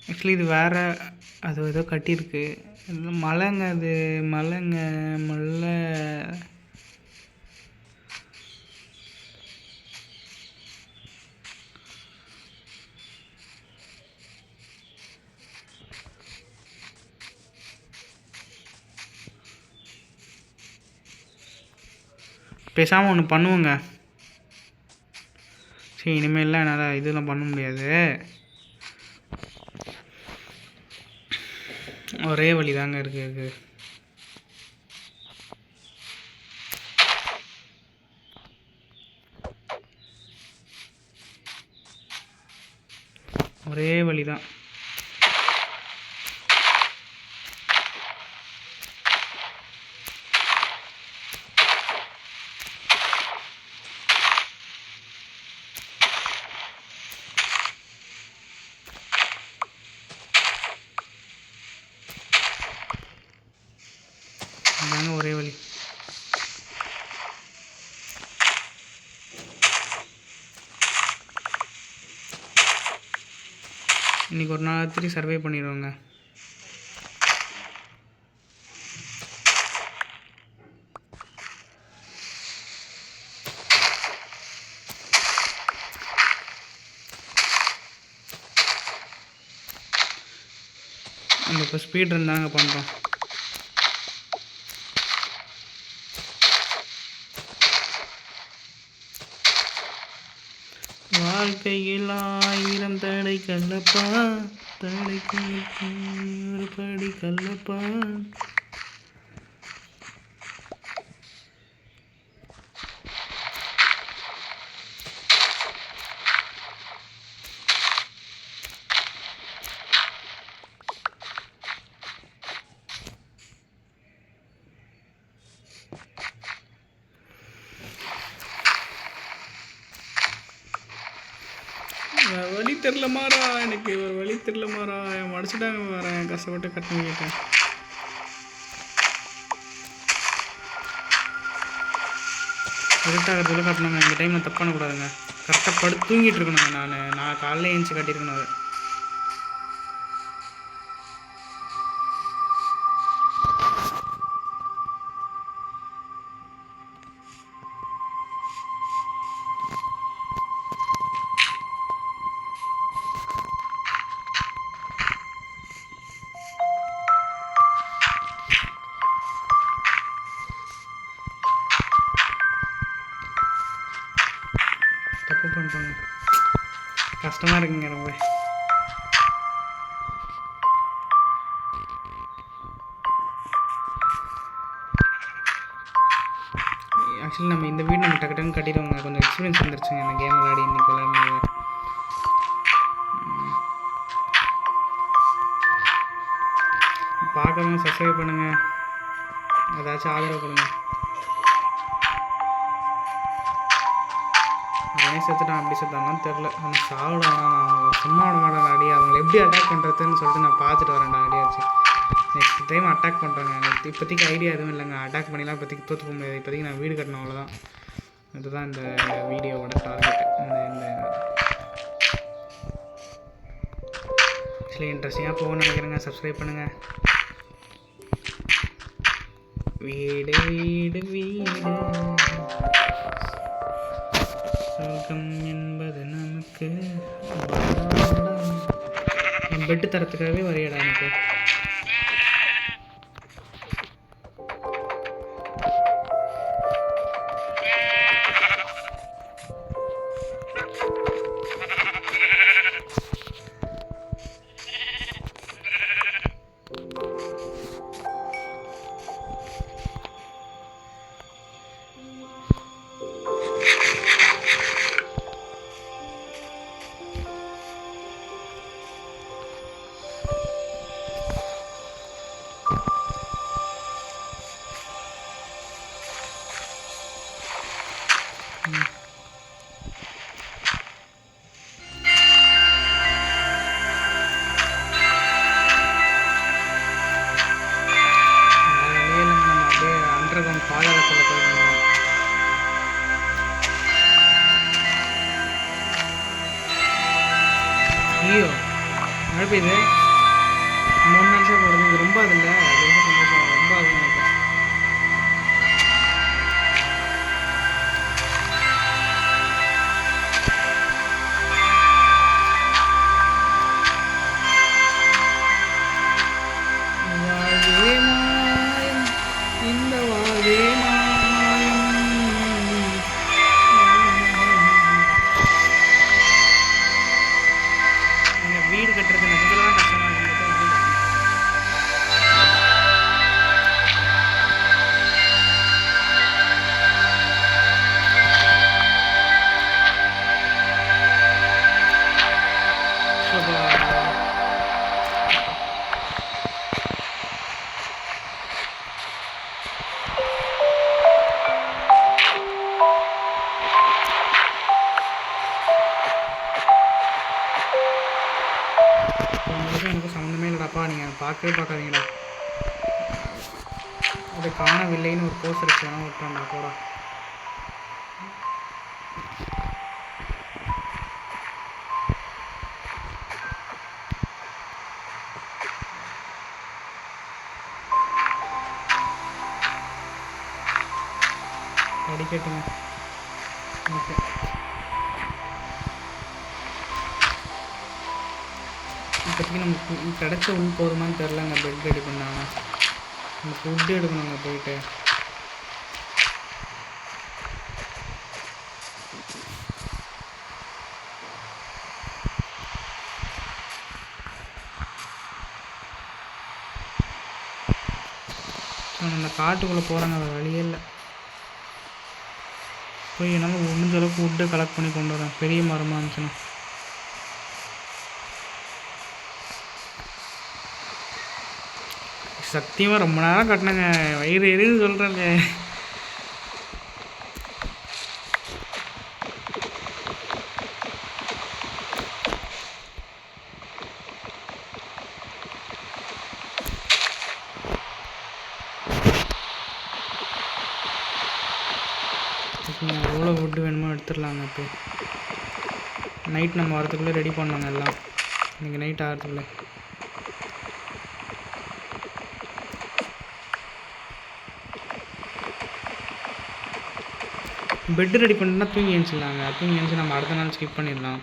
ஆக்சுவலி இது வேறு, அது ஏதோ கட்டியிருக்கு. மலைங்க, அது மலை. பேசாமல் ஒன்று பண்ணுவோங்க. சரி, இனிமேல்லாம் என்னால் இதெல்லாம் பண்ண முடியாது. ஒரே வழி தாங்க இருக்குது. ஒரே வழி தான். தாங்க ஒரே வழி. இன்றைக்கி ஒரு நாள் ராத்திரி சர்வே பண்ணிடுவோங்க. நம்ம இப்போ ஸ்பீட் இருந்தாங்க பண்ணுறோம். வாழ்க்கையில் 1000 தடை கல்லப்பா, தடைக்கு ஒரு படி கல்லப்பா. வழி தெரில மாறா, எனக்கு ஒரு வழி தெரில மாறா. மடிச்சுட்டாங்க வரேன், கஷ்டப்பட்டு கட்டணம் கேட்டேன். இருட்டாகிறதுல கட்டணுங்க. இந்த டைமில் தப்பு பண்ணக்கூடாதுங்க. கரெக்டாக படுத்து தூங்கிட்டு இருக்கணுங்க. நான் காலையில் எழுந்துச்சி கட்டியிருக்கணும். அது ஆக்சுவலி நம்ம இந்த வீடு நம்ம டக்கு டக்குன்னு கட்டிடுவோங்க. கொஞ்சம் எக்ஸ்பீரியன்ஸ் வந்துருச்சுங்க இந்த கேம் விளையாடி இன்றைக்கி விளையாடுனாங்க. பார்க்குறவங்க சப்ஸ்கிரைப் பண்ணுங்கள், ஏதாச்சும் ஆதரவு கொடுங்க. அவனே செத்துட்டான், அப்படி செத்தான்லாம் தெரில. அவனை சாப்பிடான், நான் அவங்கள சும்மா விட மாட்டேன் அடி. அவங்களை எப்படி அட்டாக் பண்ணுறதுன்னு சொல்லிட்டு நான் பார்த்துட்டு வரேன்டா அடியாச்சு. நெக்ஸ்ட் டைம் அட்டாக் பண்ணுறேங்க. எனக்கு இப்போதைக்கு ஐடியா எதுவும் இல்லைங்க. அட்டாக் பண்ணிலாம் இப்போதைக்கு தோற்று போக முடியாது. இப்போதைக்கு நான் வீடு கட்டணும், அவ்வளோதான். இதுதான் இந்த வீடியோவோட டார்கெட். இந்த ஆக்சுவலி இன்ட்ரெஸ்டிங்காக போகணும்னு நினைக்கிறேங்க. சப்ஸ்கிரைப் பண்ணுங்கள். வீடு வீடு வீடு சொர்க்கம் என்பது நமக்கு. என் பெட்டு தரத்துக்காகவே வரையடா எனக்கு. பாதாளத்தில் போய் ஐயோ மழை பெய்யுது. 3 நிமிஷம் போடுது. இது ரொம்ப அது இல்லை, அது ரொம்ப சந்தோஷம். ரொம்ப அது நினைப்பேன். வீடு கட்டுறது நிஜத்துல தான் கஷ்டமாக இருக்குது. எனக்கு சம்மந்தமே இல்லைடாப்பா, நீங்கள் பார்க்கவே பார்க்காதீங்கடா. அது காணவில்லைன்னு ஒரு போஸ்ட் இருக்கு, வேணா விட்டான்டா போடா. படிக்கட்டுங்க. ஓகே, இப்போதைக்கு நமக்கு கிடச்ச உள் போதுமான்னு தெரிலங்க. பெட் ரெடி பண்ணாங்க, நம்ம ஃபுட்டு எடுக்கணுங்க போயிட்டு. அந்த காட்டுக்குள்ளே போகிறாங்க, அது வழியே இல்லை. போய் என்னால் முடிஞ்ச அளவுக்கு ஃபுட்டு கலெக்ட் பண்ணி கொண்டு வரேன். பெரிய மரமாக இருந்துச்சுன்னா சத்தியமாக ரொம்ப நேரம் கட்டினேங்க. வயிறு எரியுதுன்னு சொல்கிறேங்க. எவ்வளோ ஃபுட்டு வேணுமோ எடுத்துடலாங்க. இப்போ நைட் நம்ம வரதுக்குள்ளே ரெடி பண்ணோங்க எல்லாம். இன்றைக்கி நைட் ஆகிறதுக்குள்ளே பெட்டு ரெடி பண்ணிட்டுனா தூங்கி எழுச்சிடலாங்க. தூங்கி எழுச்சி நம்ம அடுத்த நாள் ஸ்கிப் பண்ணிடலாம்.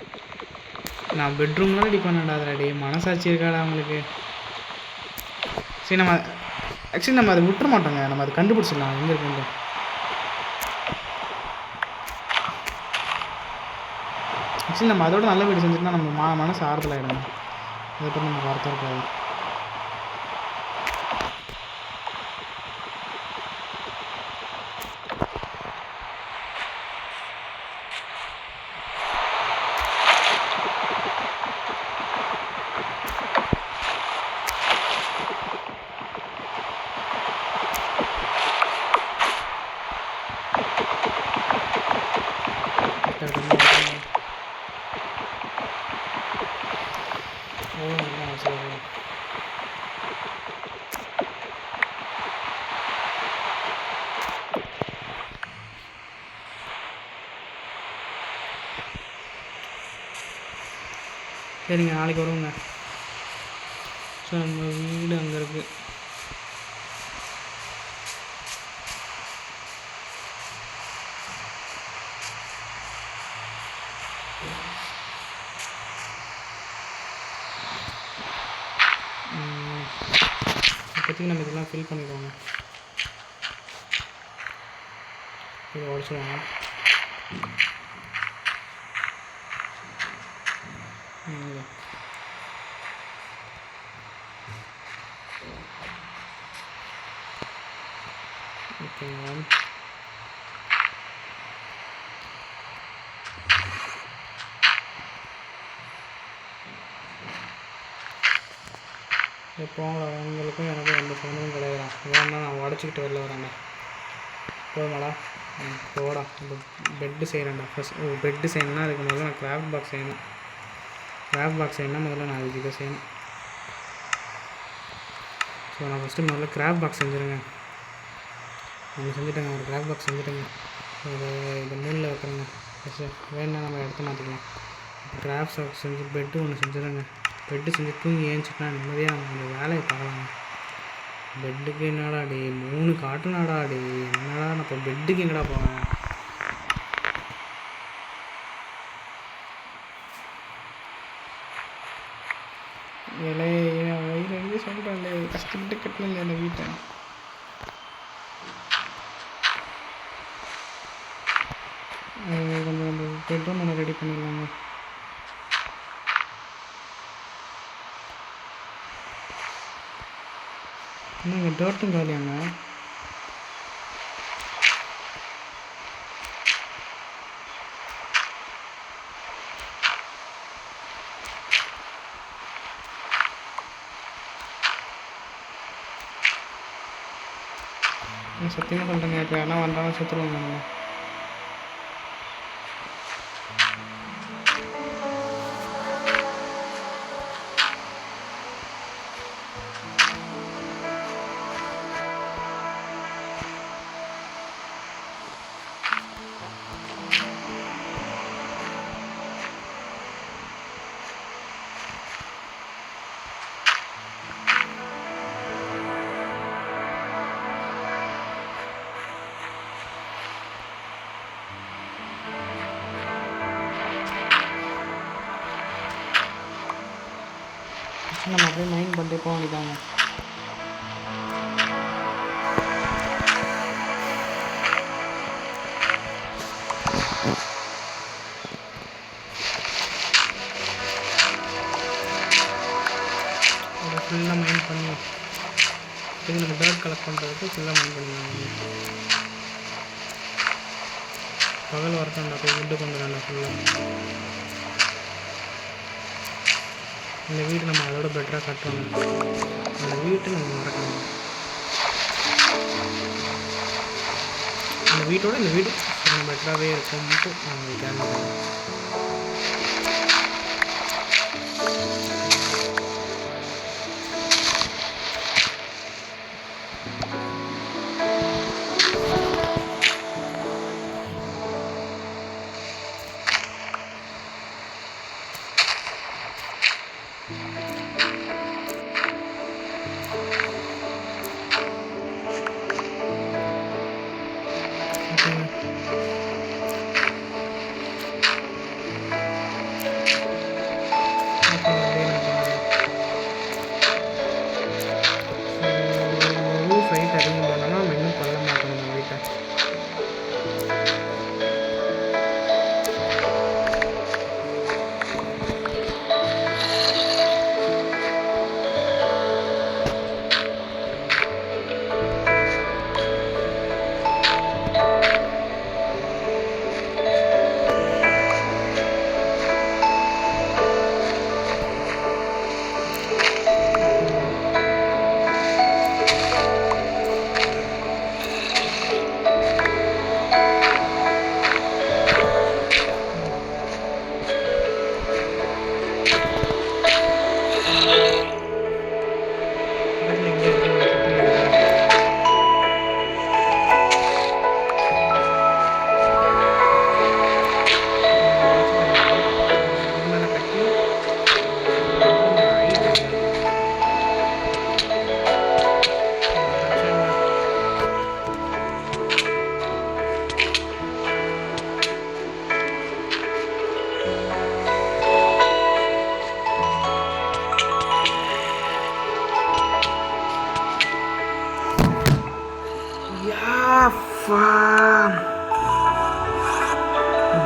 நான் பெட்ரூம்லாம் ரெடி பண்ணேன்டா. அதில் டே மனசாட்சி இருக்காடா அவங்களுக்கு? சரி, நம்ம ஆக்சுவலி நம்ம அதை விட்டுற மாட்டோங்க. நம்ம அதை கண்டுபிடிச்சிடலாம் எங்கே இருக்குங்க. ஆக்சுவலி நம்ம அதோட நல்ல வீடு செஞ்சுட்டுனா நம்ம மனசு ஆறுதல் ஆகிடுங்க. அதை பற்றி நம்ம வார்த்தை இருக்காது. சரிங்க, நாளைக்கு வருவோங்க. ஸோ நம்ம வீடு அங்கே இருக்குது. இப்போதைக்கு நம்ம இதெல்லாம் ஃபில் பண்ணிடுவோங்க. இதை உடச்சிடுவாங்க. ஓகேங்க. எப்போவும் அவங்களுக்கும் எனக்கும் எந்த சம்மந்தமும் கிடையாது. வேணா நான் உடச்சிக்கிட்டு வெளில வரேன்டா. போதுமாடா? போடா. இப்போ பெட்டு செய்கிறேன்டா. ஃபஸ்ட் பெட்டு செய்யணும்னா அதுக்கு முதல்ல நான் கிராஃப்ட் பாக்ஸ் செய்யணும். கிராஃப்ட் பாக்ஸ் செய்யணும்னா முதல்ல நான் அதுக்கு இதை செய்யணும். ஸோ நான் ஃபஸ்ட்டு முதல்ல கிராஃப்ட் பாக்ஸ் செஞ்சுருங்க. ஒன்று செஞ்சுட்டேங்க, ஒரு கிராஃப்ட் பாக்ஸ் செஞ்சுட்டேங்க. இதை மூணில் வைக்கிறேங்க. ஃபஸ்ட்டு வேணுன்னா நம்ம இடத்த மாற்றிக்கலாம். இப்போ கிராஃப்ட் பாக்ஸ் செஞ்சு பெட்டு ஒன்று செஞ்சுருங்க. பெட்டு செஞ்சு தூங்கி ஏஞ்சிட்டா நிம்மதியாக நம்ம அந்த வேலையை பார்க்கலாங்க. பெட்டுக்கு என்னடா டே 3 காட்டுனாடா டே, என்னடா நான் இப்போ பெட்டுக்கு எங்கடா போவேன்? இலையே வயிறு எங்கே சொல்கிறேன், கஷ்டப்பட்டு கட்டல அந்த வீட்டை. கொஞ்சம் அந்த பெட்ரூம் ஒன்று ரெடி பண்ணிடலாங்க. என்னங்க டோட்டும் காலியாங்க? சத்தியமாக சொல்கிறேங்க, இப்போ யாரா வந்தாலும் செத்துருவாங்க. நம்ம அப்படியே மைண்ட் பண்ணிட்டு போக வேண்டியதாங்க. அதை ஃபுல்லாக மைண்ட் பண்ணி இது நம்ம டர்ட் கலெக்ட் பண்ணுறதுக்கு ஃபுல்லாக மைண்ட் பண்ணிடலாங்க. பகல் வரட்டாண்டா போய் விட்டு கொண்டுறாண்டா ஃபுல்லாக. இந்த வீடு நம்ம அதோட பெட்டராக கட்டுறோங்க. அந்த வீட்டை நம்ம மறக்கணும். அந்த வீட்டோட இந்த வீடு கொஞ்சம் பெட்டராகவே இருக்கும்ட்டு நான் கேட்குறேன்.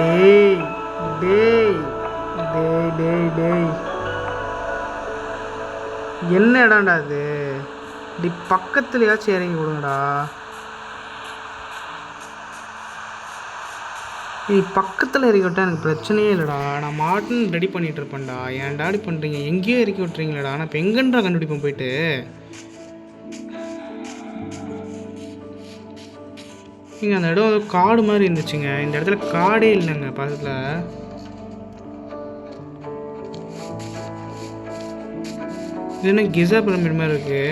டேய் டேய் டேய் டேய் டேய் என்ன இடம்டா அது? இப்படி பக்கத்துலையாச்சும் இறங்கி விடுங்கடா. நீ பக்கத்தில் இறக்கி விட்டா எனக்கு பிரச்சனையே இல்லைடா. நான் மாட்டுன்னு ரெடி பண்ணிகிட்டு இருப்பேன்டா. ஏன் டாடி பண்ணுறீங்க? எங்கேயோ இறக்கி விட்றீங்களேடா. நான் இப்போ எங்கன்றா கண்டுபிடிப்பேன் போயிட்டு. இங்கே அந்த இடம் காடு மாதிரி இருந்துச்சுங்க. இந்த இடத்துல காடே இல்லைங்க பக்கத்தில். இது என்ன கிசா பிரமிட் மாதிரி இருக்கு?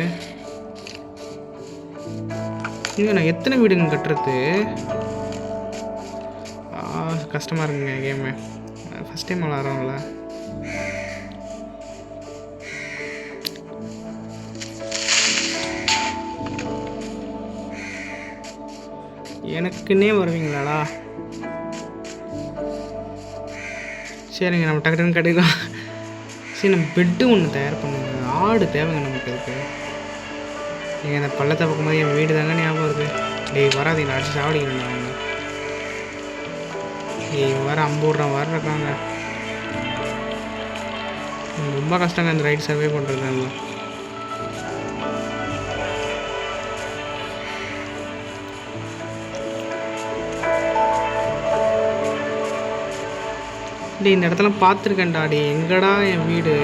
இங்கே நான் எத்தனை வீடுங்க கட்டுறது? கஷ்டமாக இருக்குங்க கேமு. ஃபஸ்ட் டைம் விளாட்றோம்ல. எனக்குன்னே வருவீங்களாடா? சரிங்க, நம்ம டக்குன்னு கட்டிக்கலாம். சரி, நம்ம பெட்டு ஒன்று தயார் பண்ணுங்க. ஆடு தேவைங்க நமக்கு. இருக்குது நீங்கள் அந்த பள்ளத்தை பார்க்கும்போது என் வீடு தாங்க ஞாபகம் இருக்குது. டேய் வராதீங்க, அடிச்சு சாவடிக்கிறேன் அவங்க. வர 50 ரூபா வர இருக்காங்க. ரொம்ப கஷ்டங்க அந்த ரைட் சர்வே பண்ணுறது. டே இந்த இடத்துல பார்த்துருக்கேன்டா. டே எங்கடா என் வீடு?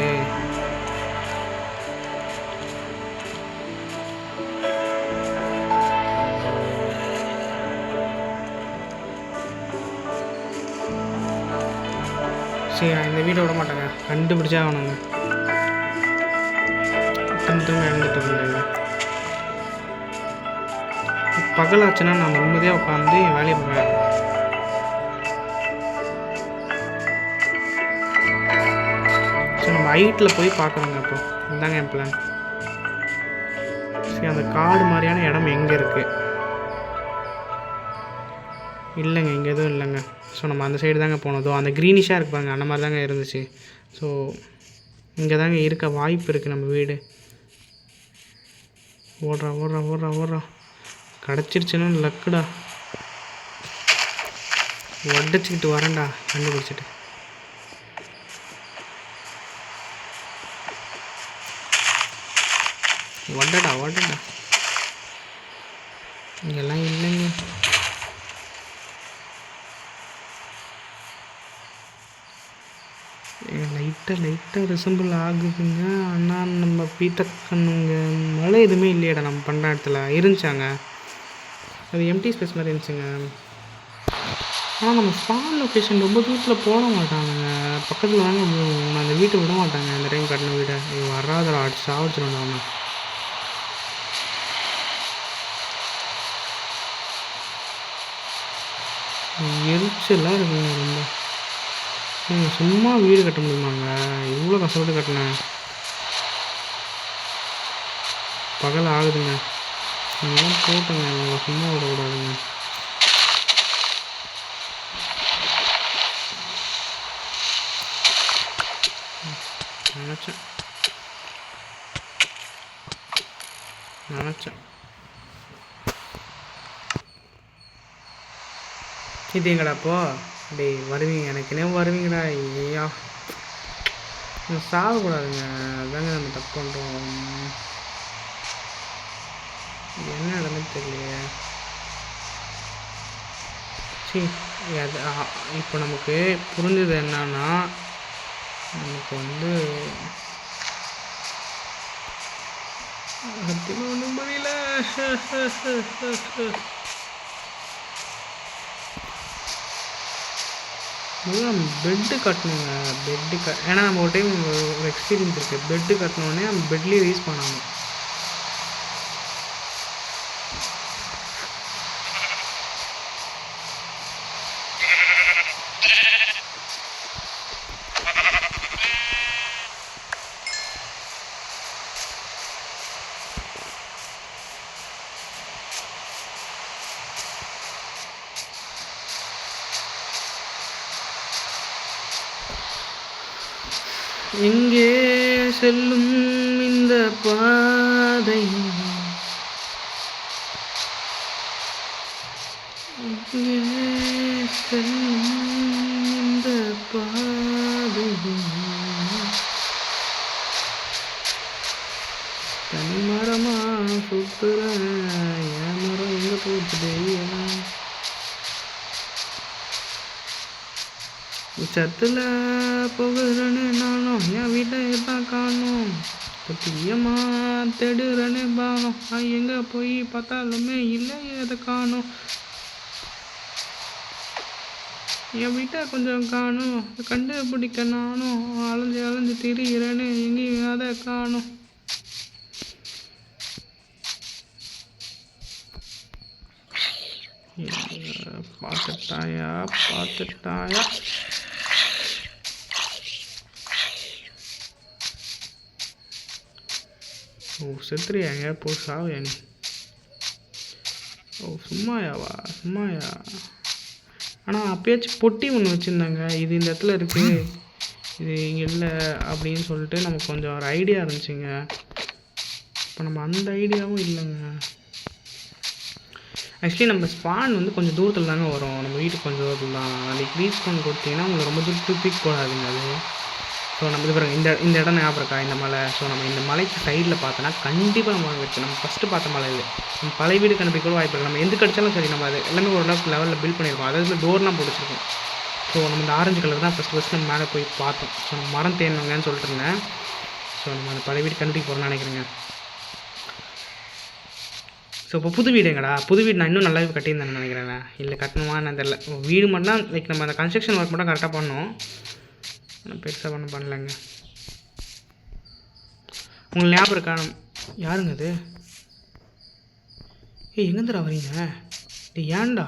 சரி, இந்த வீட்டை விட மாட்டாங்க, கண்டுபிடிச்சா ஆகணுங்க. திரும்ப இறந்துட்டு இருந்தேன். பகலாச்சுன்னா நான் நிம்மதியாக உட்காந்து என் வேலையை பண்ணுவேன். ஸோ நம்ம ஹைட்டில் போய் பார்க்குறோங்க. அப்போ இதுதாங்க என் பிளான். சரி, அந்த காடு மாதிரியான இடம் எங்கே இருக்குது? இல்லைங்க, இங்கே எதுவும் இல்லைங்க. ஸோ நம்ம அந்த சைடு தாங்க போனதும் அந்த க்ரீனிஷாக இருப்பாங்க, அந்த மாதிரி தாங்க இருந்துச்சு. ஸோ இங்கே தாங்க இருக்க வாய்ப்பு இருக்குது நம்ம வீடு. ஓடுறா ஓடுறா ஓடுறா ஓடுறா. கிடச்சிருச்சுன்னு லக்குடா. உடச்சிக்கிட்டு வரேன்டா கண்டுபிடிச்சிட்டு. ஒட்டடா ஒட்டடா. இங்கெல்லாம் இல்லைங்க. லைட்டாக ரிசம்பிள் ஆகுதுங்க. ஆனால் நம்ம பீட்டக்கண்ணுங்க மழை எதுவுமே இல்லையாடா நம்ம பண்ணுற இடத்துல இருந்துச்சாங்க. அது எம்டி ஸ்பேஸ் மாதிரி இருந்துச்சுங்க. ஆனால் நம்ம ஸ்பான் லொக்கேஷன் ரொம்ப தூரத்தில் போட மாட்டாங்க, பக்கத்தில் தாங்க. நான் அந்த வீட்டை விட மாட்டாங்க. இந்த டைம் கட்டின வீடை வராதடா, அடிச்சு சாவடிச்சிடும் அவன். எரிச்சலாக இருக்குங்க ரொம்ப. நீங்கள் சும்மா வீடு கட்ட முடியுமாங்க? இவ்வளோ கஷ்டப்பட்டு கட்டினேன். பகல் ஆகுதுங்க. நீங்கள் போட்டுங்க, உங்களை சும்மா விடக்கூடாதுங்க. நினச்சேன் இது எங்கடாப்போ? டேய் வருவீங்க, எனக்குனே வருவீங்கடா. ஐயா சாகக்கூடாதுங்க, அதாங்க நம்ம தப்பு பண்ணுறோம். என்ன நடந்து தெரியலையே. சரி, அது இப்போ நமக்கு புரிஞ்சது என்னன்னா, நமக்கு ஒன்றும் புரியல. நம்ம பெட்டு கட்டணுங்க. ஏன்னா நம்ம ஒரு டைம் ஒரு எக்ஸ்பீரியன்ஸ் இருக்குது. பெட்டு கட்டினோடனே நம்ம பெட்லேயே யூஸ் பண்ணாமல். எங்கே செல்லும் இந்த பாதை? இந்த பாதையில் தனி மரமா சுத்துறேன், என் மரம் எங்க போச்சு தெரியல. உச்சத்துல போகிறேன்னு நானும் என் வீட்டை தான் காணும், சத்தியமா தேடுறேன்னு பானம், எங்க போய் பார்த்தாலுமே இல்லை எதை காணும். என் வீட்டை கொஞ்சம் காணும், கண்டுபிடிக்க நானும் அலைஞ்சு அலைஞ்சு திரிகிறேன்னு எங்கேயும் அதை காணும். பார்த்துட்டாயா பார்த்துட்டாயா. ஓ செத்துறியாங்க, போ சாவியா நீ. ஓ சும்மாயாவா, சும்மாயா. ஆனால் அப்பயாச்சும் பொட்டி ஒன்று வச்சுருந்தாங்க, இது இந்த இடத்துல இருக்குது, இது இங்கே இல்லை அப்படின்னு சொல்லிட்டு நமக்கு கொஞ்சம் ஒரு ஐடியா இருந்துச்சுங்க. இப்போ நம்ம அந்த ஐடியாவும் இல்லைங்க. ஆக்சுவலி நம்ம ஸ்பான் வந்து கொஞ்சம் தூரத்தில் தாங்க வரும், நம்ம வீட்டுக்கு கொஞ்சம் தூரத்தில் தான். நாளைக்கு ரீச் பண்ணி கொடுத்தீங்கன்னா உங்களுக்கு ரொம்ப தூக்கி போடாதுங்க அது. ஸோ நம்ம இது பாருங்க, இந்த இடம் ஞாபகம் இருக்கா, இந்த மலை. ஸோ நம்ம இந்த மலைக்கு சைடில் பார்த்தோன்னா கண்டிப்பாக நம்ம இருக்குது. நம்ம ஃபஸ்ட்டு பார்த்த மலை இது. நம்ம பழைய வீடு கண்டுபிடிக்க கூட வாய்ப்பு இருக்குது. நம்ம எந்த கடிச்சாலும் சரி, நம்ம அது எல்லாமே ஓரளவுக்கு லெவலில் பில்ட் பண்ணியிருக்கோம். அதாவது டோர்லாம் போட்டுச்சிருக்கோம். ஸோ நம்ம இந்த ஆரஞ்சு கலர் தான் ஃபஸ்ட்டு நம்ம மேலே போய் பார்த்தோம். ஸோ நம்ம மரம் தேடணுங்கன்னு சொல்லிட்டு இருந்தேன். ஸோ நம்ம அந்த பழைய வீடு கண்டுபிடிக்க போகிறோம்னு நினைக்கிறேங்க. ஸோ இப்போ புது வீடு எங்கடா, புது வீடு நான் இன்னும் நல்லாவே கட்டியிருந்தேன்னு நினைக்கிறேன். இல்லை கட்டணுமா நான் தெரியல. வீடு மட்டும் தான் லைக் நம்ம அந்த கன்ஸ்ட்ரக்ஷன் ஒர்க் மட்டும் கரெக்டாக பண்ணோம், பெருசாக பண்ணலைங்க. உங்களுக்கு ஞாபகம் இருக்கா, யாருங்க அது? எங்கேருந்துடா வரீங்க? ஏன்டா?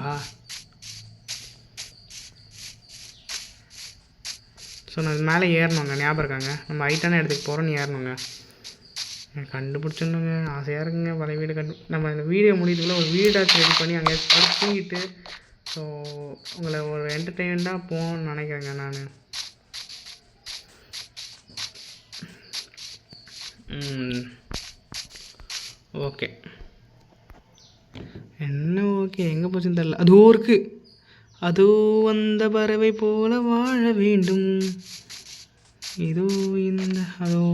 ஸோ நான் மேலே ஏறணுங்க, ஞாபகம் இருக்காங்க. நம்ம ஹைட்டான இடத்துக்கு போகிறோன்னு ஏறணுங்க. கண்டுபிடிச்சிடணுங்க, ஆசையாக இருக்குங்க பழைய வீடு நம்ம இந்த வீடியோ முடியறதுக்குள்ள ஒரு வீடாச்சும் ரெடி பண்ணி அங்கே படுத்து தூங்கிட்டு ஸோ உங்களை ஒரு என்டர்டெயின்மெண்ட்டாக போகணும்னு நினைக்கிறேங்க நான். ஓகே என்ன ஓகே, எங்கே போச்சுன்னு தெரில. அதோ இருக்குது, அதோ அந்த பறவை போல வாழ வேண்டும், இதோ இந்த அதோ.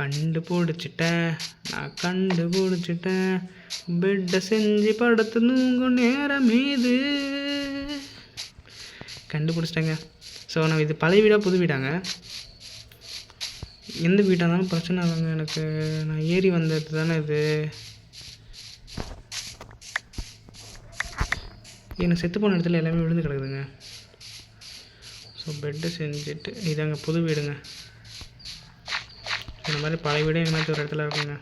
கண்டுபிடிச்சிட்டேன், நான் கண்டுபிடிச்சிட்டேன், பெட்டை செஞ்சு படுத்து தூங்கும் நேரம் இது. கண்டுபிடிச்சிட்டேங்க. ஸோ நான் இது பழைய வீடாக புது வீடாங்க, எந்த வீடாக இருந்தாலும் பிரச்சனை இல்லைங்க எனக்கு. நான் ஏறி வந்தது தானே இது. எனக்கு செத்து போன இடத்துல எல்லாமே விழுந்து கிடக்குதுங்க. ஸோ பெட்டை செஞ்சுட்டு இதாங்க புது வீடுங்க. இந்த மாதிரி பழைய வீடு எங்கேனாச்சும் ஒரு இடத்துல இருக்குங்க.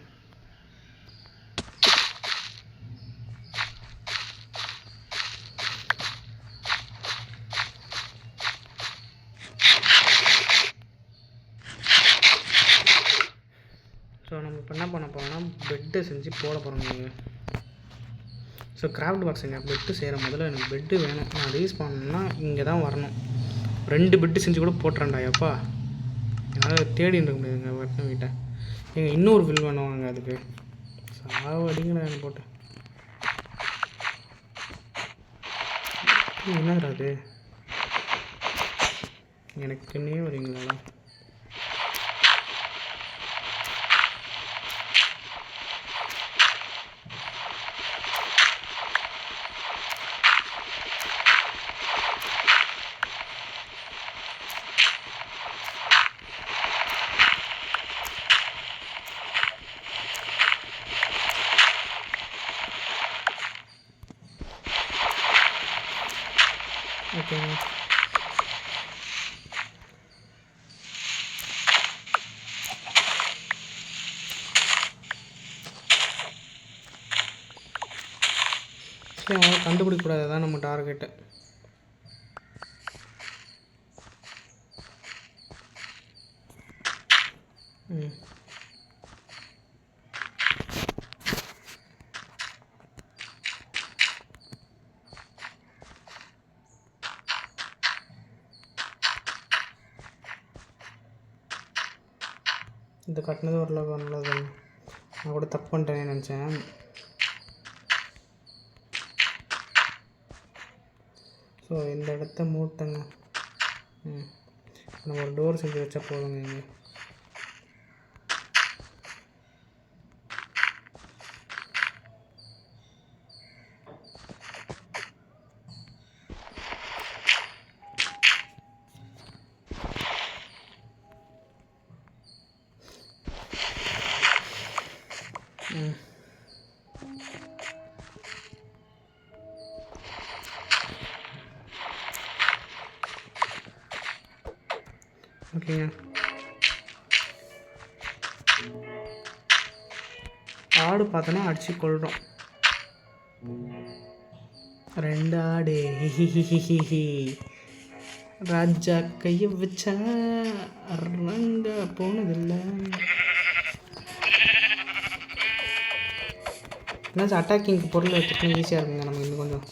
ஸோ நம்ம இப்போ என்ன பண்ண போகிறோம்னா பெட்டை செஞ்சு போட போகிறோங்க. ஸோ கிராஃப்ட் பாக்ஸுங்க, பெட்டு செய்கிற முதல்ல எனக்கு பெட்டு வேணும். நான் ரிலீஸ் பண்ணணும்னா இங்கே தான் வரணும். 2 பெட்டு செஞ்சு கூட போட்டுறேன்டா எப்பா, என்னால் தேடின்னு இருக்க முடியாதுங்க வெட்டின வீட்டை. எங்கள் இன்னொரு வில் பண்ணுவாங்க அதுக்கு, சாவு அடிங்கடா என்னை போட்டு. என்னடா அது, எனக்குன்னே வரீங்களா? ஓகேங்க. அவங்களால கண்டுபிடிக்கக்கூடாது, தான் நம்ம டார்கெட்டு. இது கட்டினது ஓரளவுக்கு நல்லது. நான் கூட தப்பு பண்ணிட்டேன்னு நினச்சேன். ஸோ இந்த இடத்த மூட்டங்க. நம்ம ஒரு டோர் செஞ்சு வச்சா போதுங்க. இங்கே ஓகேங்க. ஆடு பார்த்தோன்னா அடிச்சு கொள்கிறோம். 2 ஆடு. ராஜா கையை வச்சா ரங்க போனதில்லை. என்னாச்சும் அட்டாக்கிங்க்கு பொருள் வச்சுட்டு ஈஸியாக இருக்குங்க நமக்கு இன்னும் கொஞ்சம்.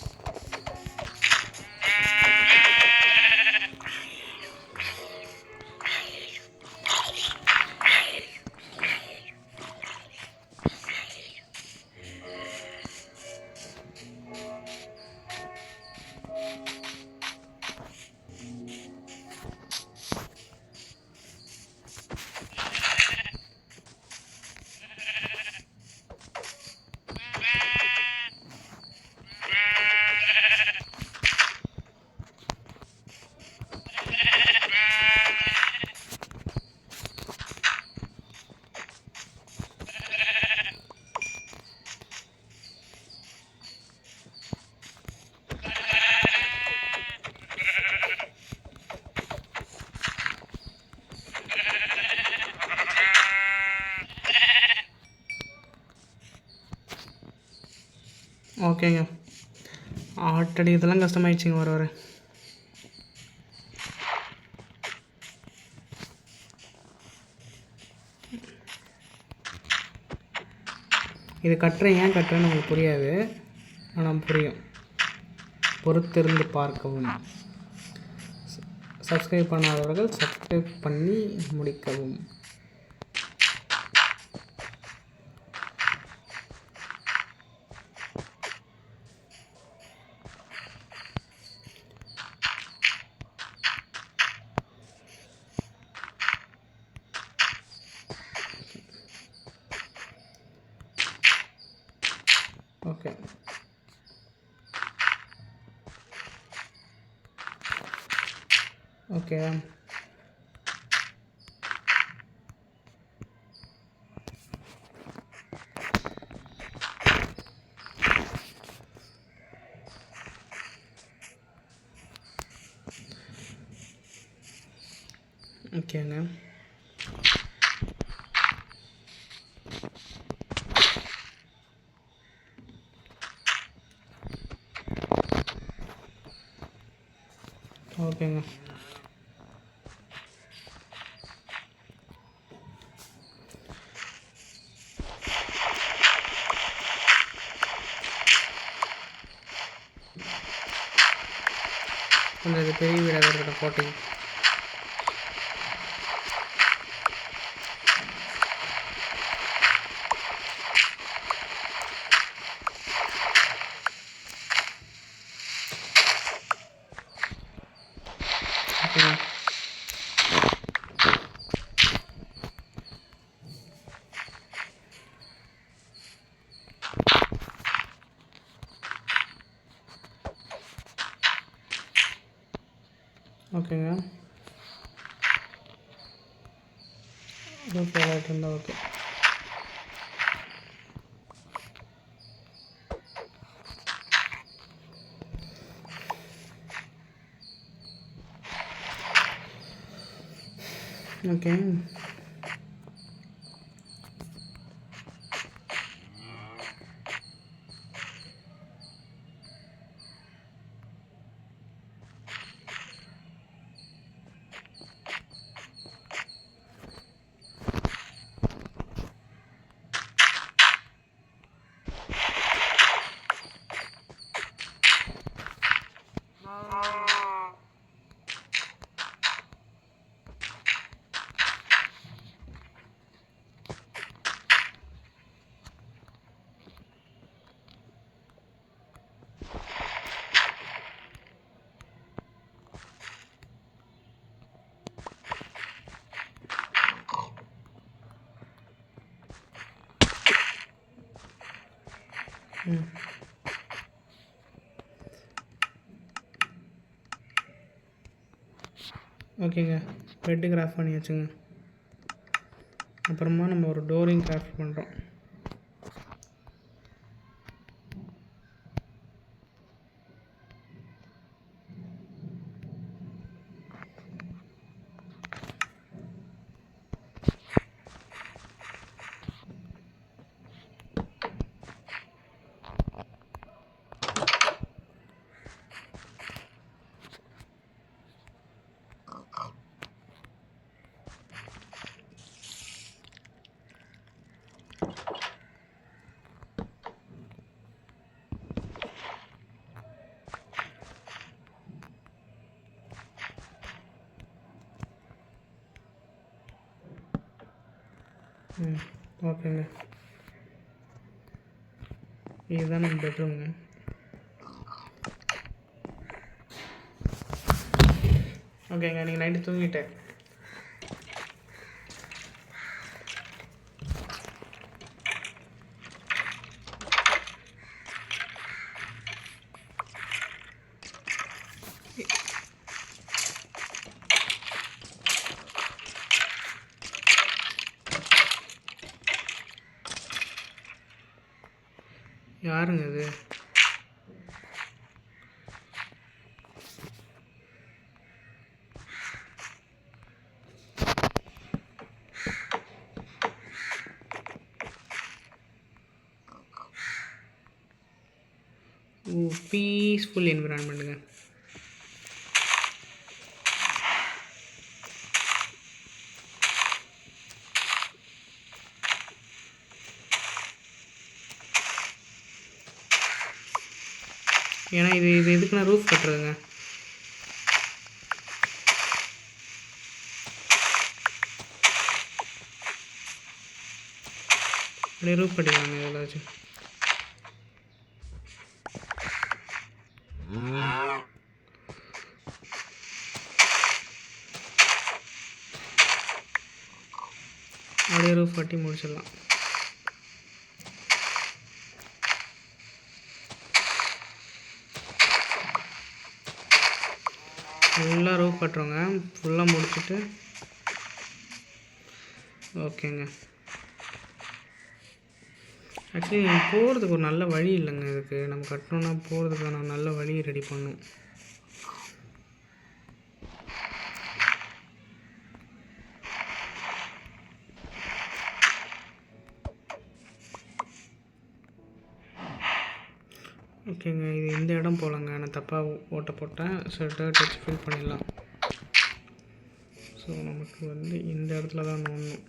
ஓகேங்க. ஆட்டடி இதெல்லாம் கஷ்டமாயிடுச்சிங்க வர வர. இது கட்டுறேன், ஏன் கட்டுறேன்னு உங்களுக்கு புரியாது, ஆனால் புரியும். பொறுத்திருந்து பார்க்கவும். சப்ஸ்கிரைப் பண்ணாதவர்கள் சப்ஸ்கிரைப் பண்ணி முடிக்கவும். ஓகே. ஓகே. ஓகேங்க. ஓகேங்க. கொஞ்சம் பெரிய வீடாக இருக்கட்டும் கோட்டை. ஓகேங்க. ஓகே இருந்தால் ஓகே. ஓகே. ம் ஓகேங்க, பெட்டு கிராஃப்ட் பண்ணி வச்சுங்க. அப்புறமா நம்ம ஒரு டோரிங் கிராஃப்ட் பண்ணுறோம். ஓகேங்க, இதுதான் நம்ம பெட்ரூம்ங்க. ஓகேங்க, நீங்கள் நைட்டு தூங்கிட்டேன். யாருங்க இது? பீஸ்ஃபுல் என்விரான்மெண்ட்டுங்க. ஏன்னா இது எதுக்குன்னா ரூஃப் கட்டுறதுங்க. அப்படியே ரூஃப் கட்டிக்கலாங்க ஏதாச்சும். அப்படியே ரூஃப் கட்டி முடிச்சிடலாம். ஃபுல்லாக ரூஃப் கட்டுறோங்க. ஃபுல்லாக முடிச்சுட்டு ஓகேங்க. ஆக்சுவலி போகிறதுக்கு ஒரு நல்ல வழி இல்லைங்க. இதுக்கு நம்ம கட்டணுன்னா போகிறதுக்கான நல்ல வழியை ரெடி பண்ணும். ஓகேங்க, இது இந்த இடம் போலங்க. நான் தப்பாக ஓட்ட போட்டேன். ஸோ டர்ட் வச்சு ஃபில் பண்ணிடலாம். ஸோ நமக்கு வந்து இந்த இடத்துல தான் நோண்டணும்.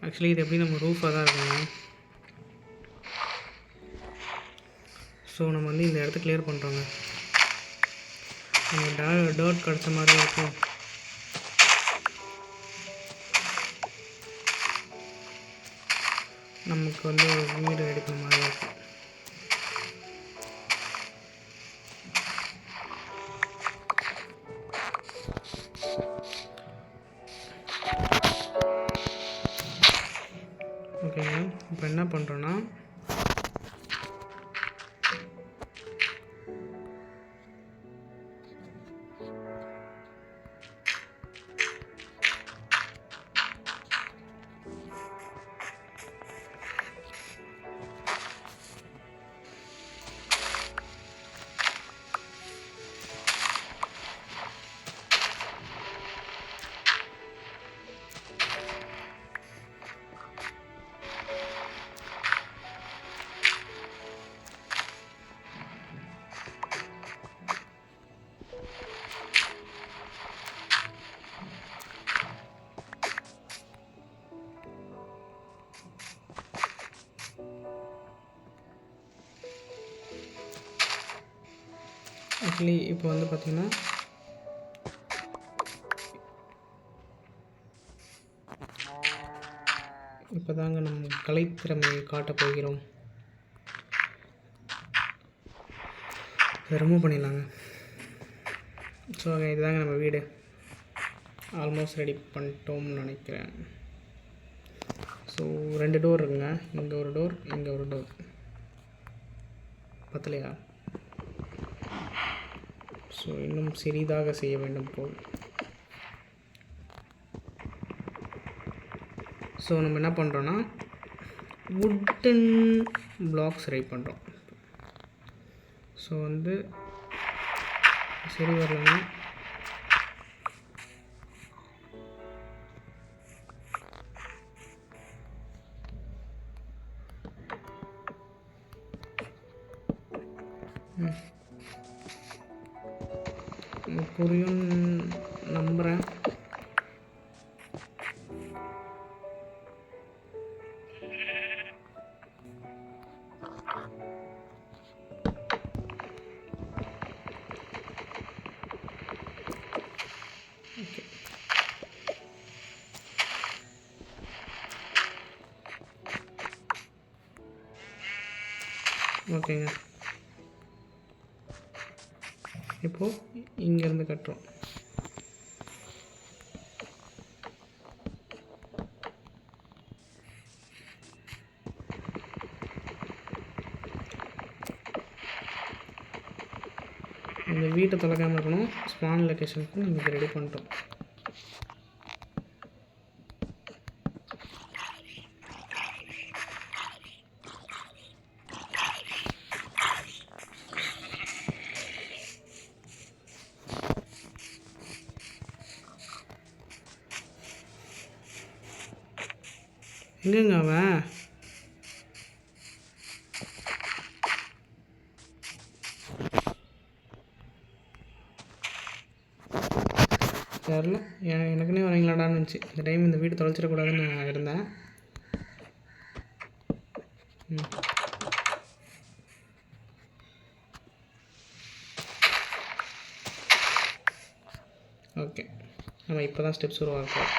ஆக்சுவலி இது எப்படி நம்ம ரூஃபாக தான் இருக்குங்க. ஸோ நம்ம வந்து இந்த இடத்த கிளியர் பண்ணுறோங்க. நம்ம டர்ட் கிடச்ச மாதிரி இருக்கும். நமக்கு வந்து வீடு ரெடி பண்ண மாதிரி இருக்கும். ஓகேங்க, இப்போ என்ன பண்ணுறோன்னா ஆக்சுவலி இப்போ வந்து பார்த்திங்கன்னா இப்போ தாங்க நம்ம கலைத்திறமையை காட்டப் போகிறோம். ரிமூவ் பண்ணிடலாங்க. ஸோ இதுதாங்க நம்ம வீடு. ஆல்மோஸ்ட் ரெடி பண்ணிட்டோம்னு நினைக்கிறேன். ஸோ 2 டோர் இருக்குங்க. இங்கே ஒரு டோர், இங்கே ஒரு டோர். பத்தலையா? ஸோ இன்னும் சிறிதாக செய்ய வேண்டும் போல். ஸோ நம்ம என்ன பண்ணுறோன்னா வுட்டன் பிளாக்ஸ் ரெடி பண்ணுறோம். ஸோ வந்து சரி வரலன்னா புரியும் நம்புகிறேன். ஓகேங்க, இப்போது இங்கேருந்து கட்டுறோம். இந்த வீட்டை தொலைக்காமல் இருக்கணும். ஸ்பான் லொக்கேஷனுக்கு நம்ம ரெடி பண்ணிட்டோம். எங்கேங்க அவன்? தெரில, எனக்குன்னே வரீங்களாடான்னு இருந்துச்சு. இந்த டைம் இந்த வீடு தொலைச்சிடக்கூடாதுன்னு நான் இருந்தேன். ஓகே, நம்ம இப்போ தான் ஸ்டெப்ஸ் உருவாக்குறோம்.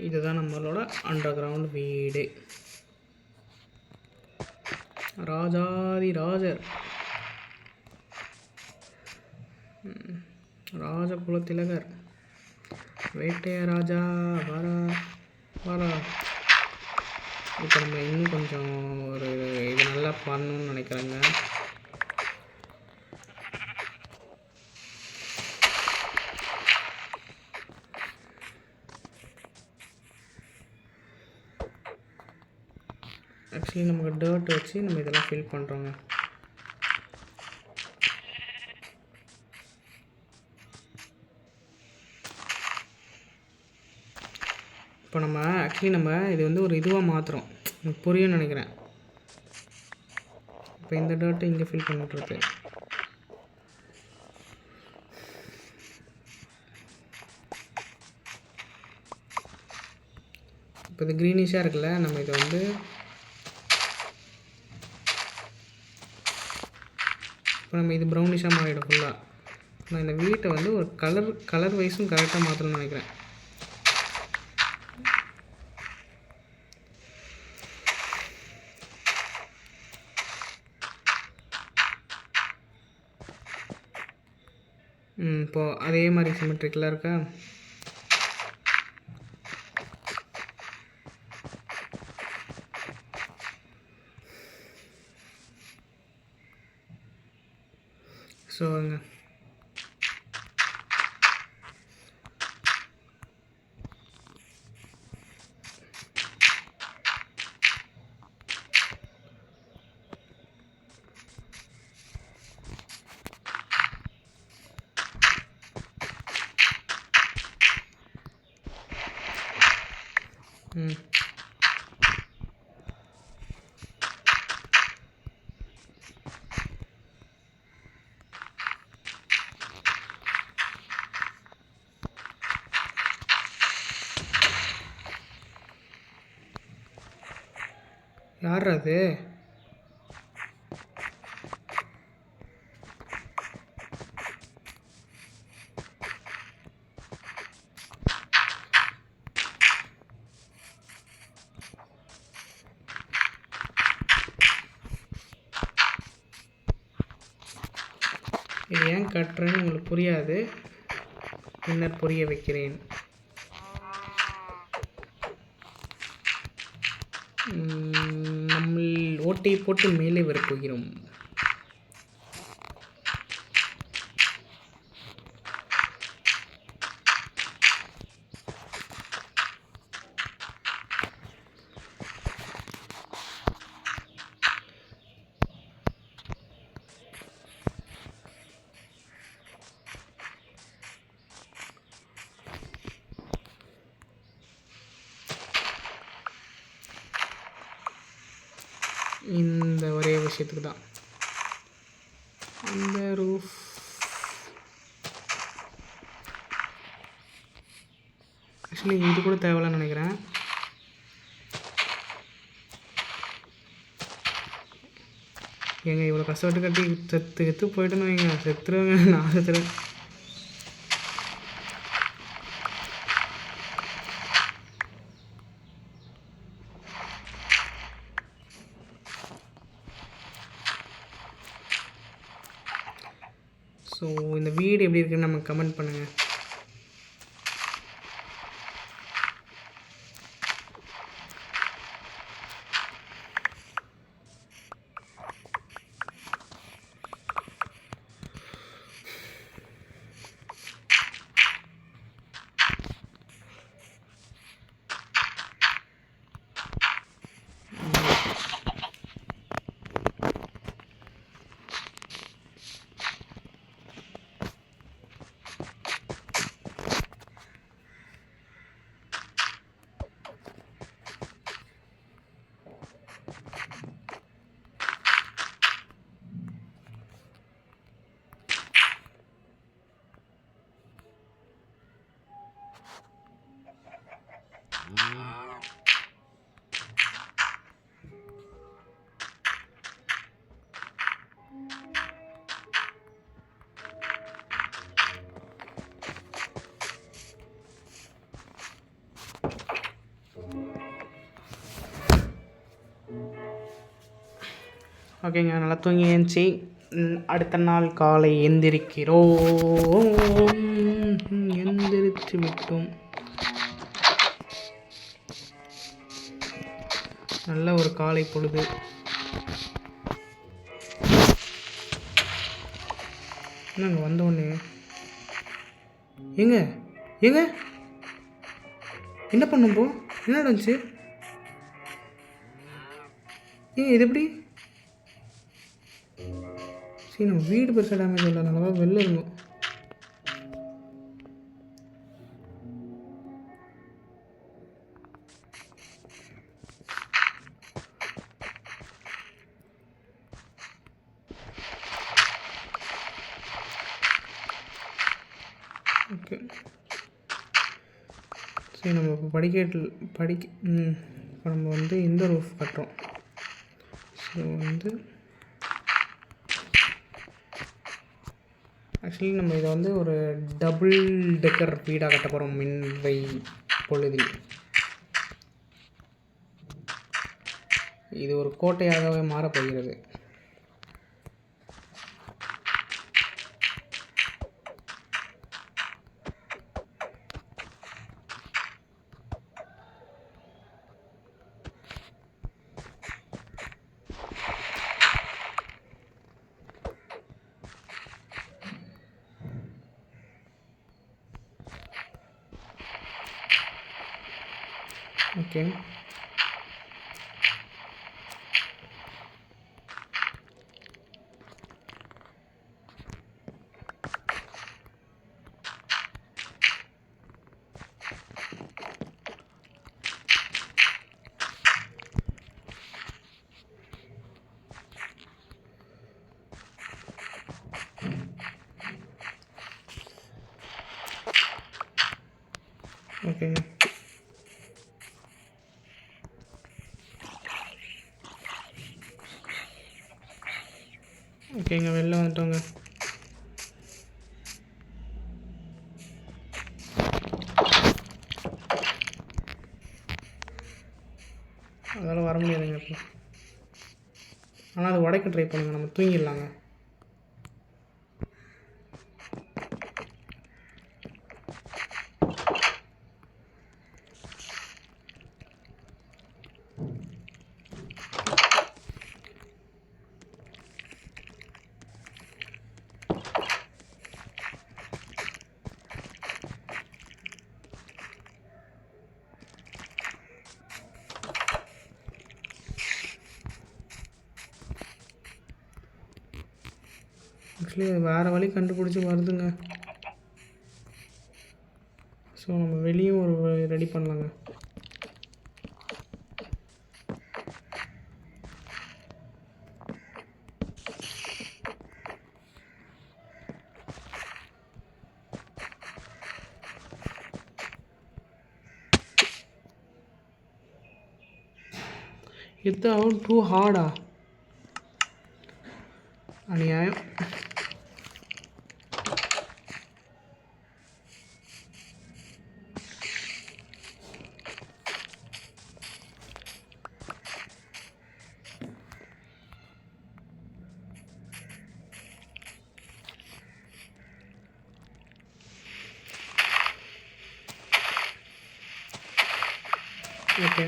இதுதான் நம்மளோட அண்டர் கிரவுண்ட் வீடு. ராஜாதி ராஜர், ராஜகுலத்திலகர், வேட்டைய ராஜா வரா வரா. இப்போ நம்ம இன்னும் கொஞ்சம் ஒரு இது நல்லா பண்ணணும்னு நினைக்கிறேங்க. ஆக்சுவலி நமக்கு டர்ட் வச்சு நம்ம இதெல்லாம் ஃபில் பண்ணுறோங்க. இப்போ நம்ம ஆக்சுவலி நம்ம இது வந்து ஒரு இதுவாக மாற்றுறோம். எனக்கு புரியும்னு நினைக்கிறேன். இப்போ இந்த டர்ட்டை இங்கே ஃபில் பண்ணிட்டுருக்கு. இப்போ இது க்ரீனிஷாக இருக்குல்ல, நம்ம இதை வந்து இப்போ நம்ம இது ப்ரௌனிஷாக மாறிடும் ஃபுல்லாக. நான் இந்த வீட்டை வந்து ஒரு கலர் வைஸும் கரெக்டாக மாற்றணும்னு நினைக்கிறேன். இப்போது அதே மாதிரி சிமெட்ரிக்கலாக இருக்கா? ஸோ அங்கே யார் அது? இது ஏன் கட்டுறேன்னு உங்களுக்கு புரியாது, பின்னர் புரிய வைக்கிறேன். நம்ம ஓட்டையை போட்டு மேலே வரப்போகிறோம். இந்த ஒரே விஷயத்துக்கு தான் இந்த ரூஃப். ஆக்சுவலி இது கூட தேவையில்லைன்னு நினைக்கிறேன். ஏங்க இவ்வளோ கஷ்டப்பட்டு கட்டி செத்து போயிட்டுன்னு வைங்க, செத்துருவேங்க, நான் செத்துருவேன். ஸோ இந்த வீடு எப்படி இருக்குன்னு நம்ம கமெண்ட் பண்ணுங்கள். ஓகேங்க, நல்லா தூங்கி ஏந்துச்சி அடுத்த நாள் காலை எந்திரிக்கிறோம். எந்திரிச்சு விட்டோம். நல்ல ஒரு காலை பொழுது. என்னங்க வந்தோடனே ஏங்க ஏங்க என்ன பண்ணும்போ என்ன நடந்துச்சு? ஏங்க இது எப்படி? சரி, நம்ம வீடு பெருசாக டேமேஜ் இல்லை, நல்லா வெளில இருக்கும். ஓகே, சரி நம்ம இப்போ இப்போ நம்ம வந்து இந்த ரூஃப் கட்டுறோம். ஸோ வந்து ஆக்சுவலி நம்ம இதை வந்து ஒரு டபுள் டெக்கர் வீடாக கட்ட போகிறோம் மின்வை பொழுதில். இது ஒரு கோட்டையாகவே மாறப்போகிறது. ஓகே, ஓகேங்க. ஓகேங்க, வெளில வந்துட்டோங்க. அதெல்லாம் வர முடியாதுங்க இப்போ. ஆனால் அது உடைக்க ட்ரை பண்ணுங்க, நம்ம தூங்கிடலாங்க. ஆக்சுவலி வேறு வழி கண்டுபிடிச்சி வருதுங்க. ஸோ நம்ம வெளியும் ஒரு ரெடி பண்ணலாங்க. இது அவுட் டூ ஹார்டா அநியாயம். ஓகே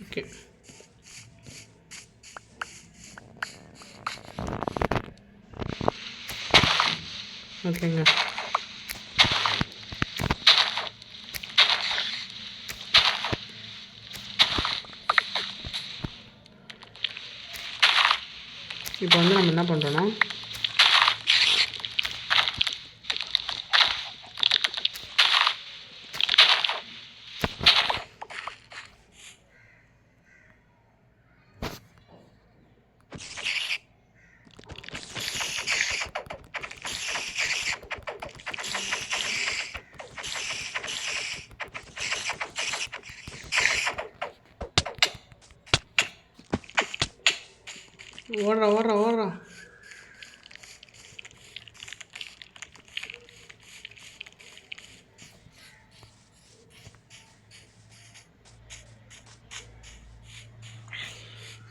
ஓகே ஓகேங்க. இப்போ வந்து நம்ம என்ன பண்ணுறோன்னா ஓடுறா.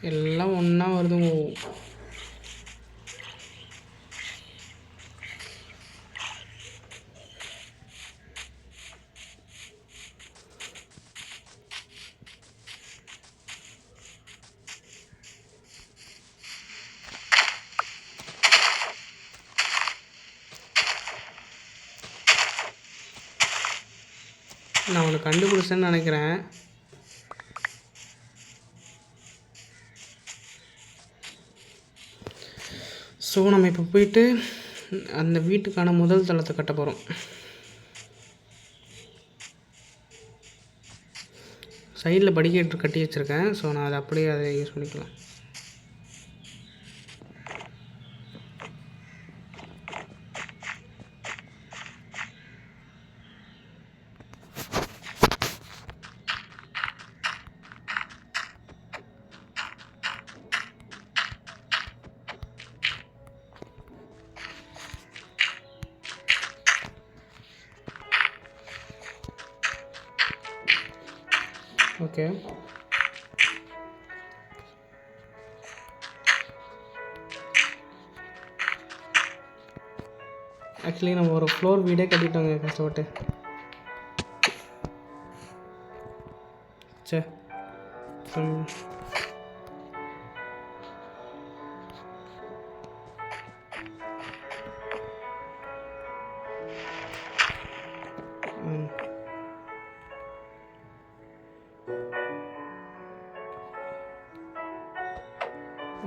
எல்லாம் ஒன்றா வருதுங்க. நான் உனக்கு கண்டுபிடிச்சேன்னு நினைக்கிறேன். ஸோ நம்ம இப்போ போயிட்டு அந்த வீட்டுக்கான முதல் தளத்தை கட்ட போகிறோம். சைடில் படிக்கட்டு கட்டி வச்சுருக்கேன். ஸோ நான் அதை அப்படியே அதை யூஸ் பண்ணிக்கலாம். ஓகே ஆக்சுவலி நம்ம ஒரு ஃப்ளோர் வீடே கட்டிட்டோங்க கஷ்டப்பட்டு. சே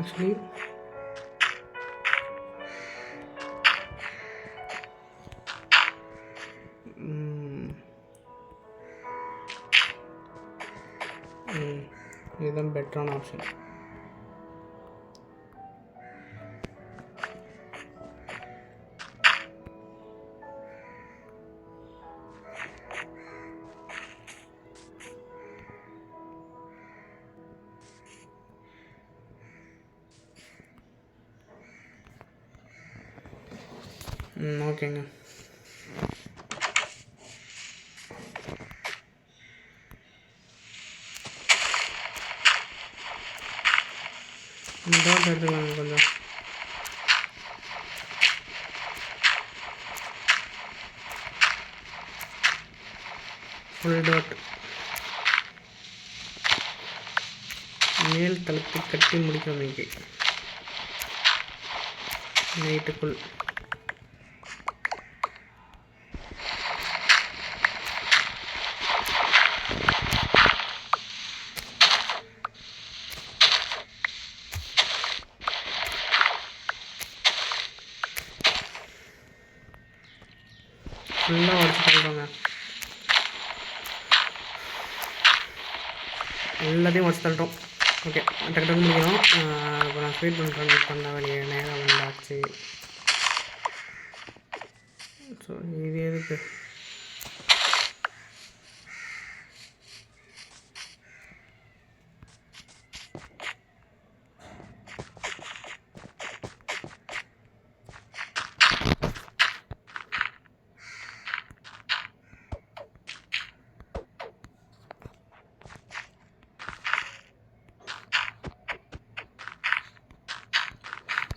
actually இதுதான் பெட்டரான ஆப்ஷன். ஓகேங்க. டாட் எடுத்துக்கலாங்க கொஞ்சம். ஃபுல் டாட் மேல் தளத்தை கட்டி முடிக்கிறோம் இன்னைக்கு நைட்டுக்குள். ஃபுல்லாக உடச்சி தள்ளுறோங்க. எல்லாத்தையும் உடச்சி தள்ளுறோம். ஓகே, டக்கு டக்கு முடிக்கணும். இப்போ நான் ஸ்பீட் பண்ண வேண்டிய நேரம் வந்தாச்சு. ஸோ இது எதுக்கு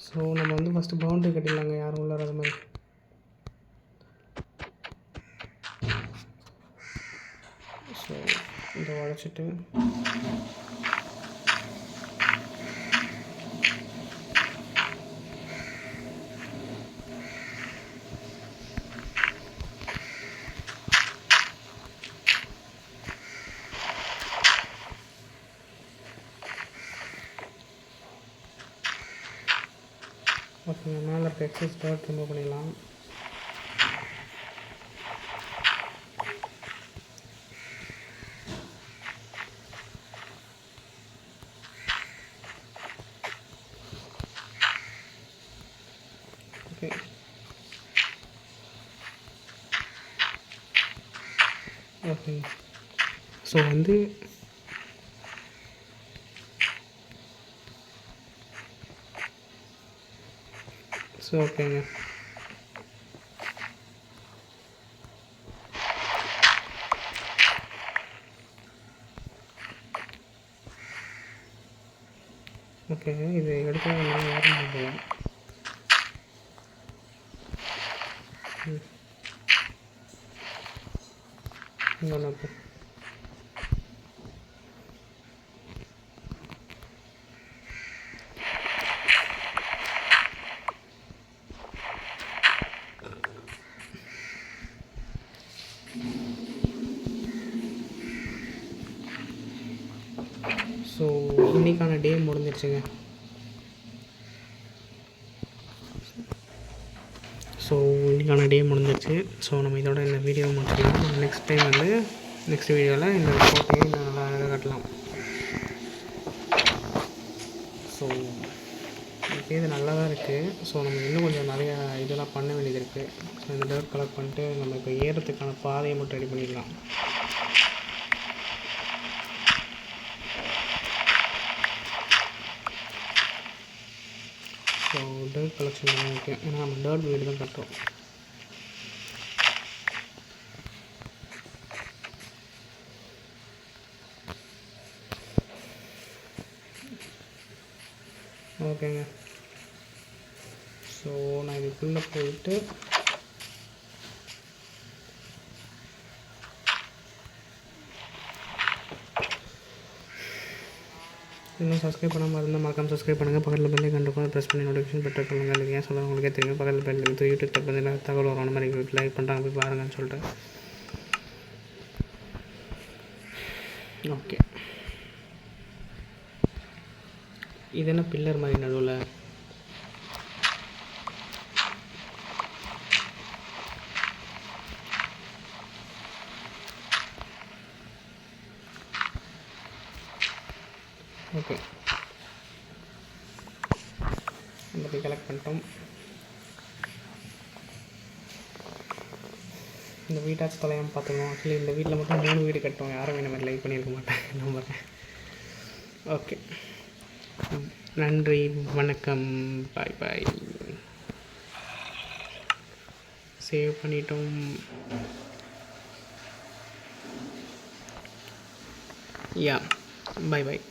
ஸோ நம்ம வந்து ஃபஸ்ட்டு பவுண்ட்ரி கட்டிடலாங்க, யாரும் உள்ளார அது மாதிரி. ஸோ இதை உடச்சிட்டு ஓகேங்க, மேலே இருக்க எக்ஸஸ் டர்ட் ரிமூவ் பண்ணிடலாம். Okay, okay. ஸோ வந்து ஓகேங்க. ஓகே, இது எடுத்து நல்லா ஏற போகலாம். இப்போ ஸோ இன்றைக்கான டே முடிஞ்சிருச்சுங்க. ஸோ இன்றைக்கான டே முடிஞ்சிருச்சு. ஸோ நம்ம இதோட இந்த வீடியோ முடிச்சுக்கலாம். நம்ம நெக்ஸ்ட் டைம் வந்து நெக்ஸ்ட் வீடியோவில் இந்த கோட்டையை இன்னும் நல்லா அழகாக கட்டலாம். ஸோ இது நல்லா தான் இருக்குது. ஸோ நம்ம இன்னும் கொஞ்சம் நிறையா இதெல்லாம் பண்ண வேண்டியது இருக்குது. ஸோ இந்த டர்ட் கலெக்ட் பண்ணிட்டு நம்ம இப்போ ஏறத்துக்கான பாதையை மட்டும் ரெடி பண்ணிடலாம். ஸோ டர்ட் கலெக்ஷன் பண்ண முக்கியம், ஏன்னா நம்ம டர்ட் வீடு தான் கட்டுறோம். ஓகேங்க, ஸோ நான் இதுக்குள்ளே போயிட்டு இன்னும் சப்ஸ்கிரைப் பண்ணாமல் இருந்தால் மறக்காமல் சப்ஸ்கிரைப் பண்ணுங்கள். பக்கத்தில் பெல்லை கண்டிப்பாக ப்ரெஸ் பண்ணி நோட்டிஃபிகேஷன் பெற்று பண்ணுங்கள். இல்லை ஏன் சொல்ல உங்களுக்கே தெரியும். பக்கத்தில் பெல் யூடியூப் தப்பு தகவல் வரும், அந்த மாதிரி லைக் பண்ணுறாங்க போய் பாருங்கன்னு சொல்லிட்டு. ஓகே, இது என்ன பில்லர் மாதிரி நடுவில்? ஓகே, எல்லாத்தையும் கலெக்ட் பண்ணிட்டோம். இந்த வீட்டாச்சும் தொலையாமல் பார்த்துக்கணும். ஆக்சுவலி இந்த வீட்டில் மட்டும் 3 வீடு கட்டுவோம். யாரும் இந்த மாதிரி லைக் பண்ணியிருக்க மாட்டேன் நம்புறேன். ஓகே, நன்றி, வணக்கம், பாய் பாய். சேவ் பண்ணிட்டோம். யா, பாய் பாய்.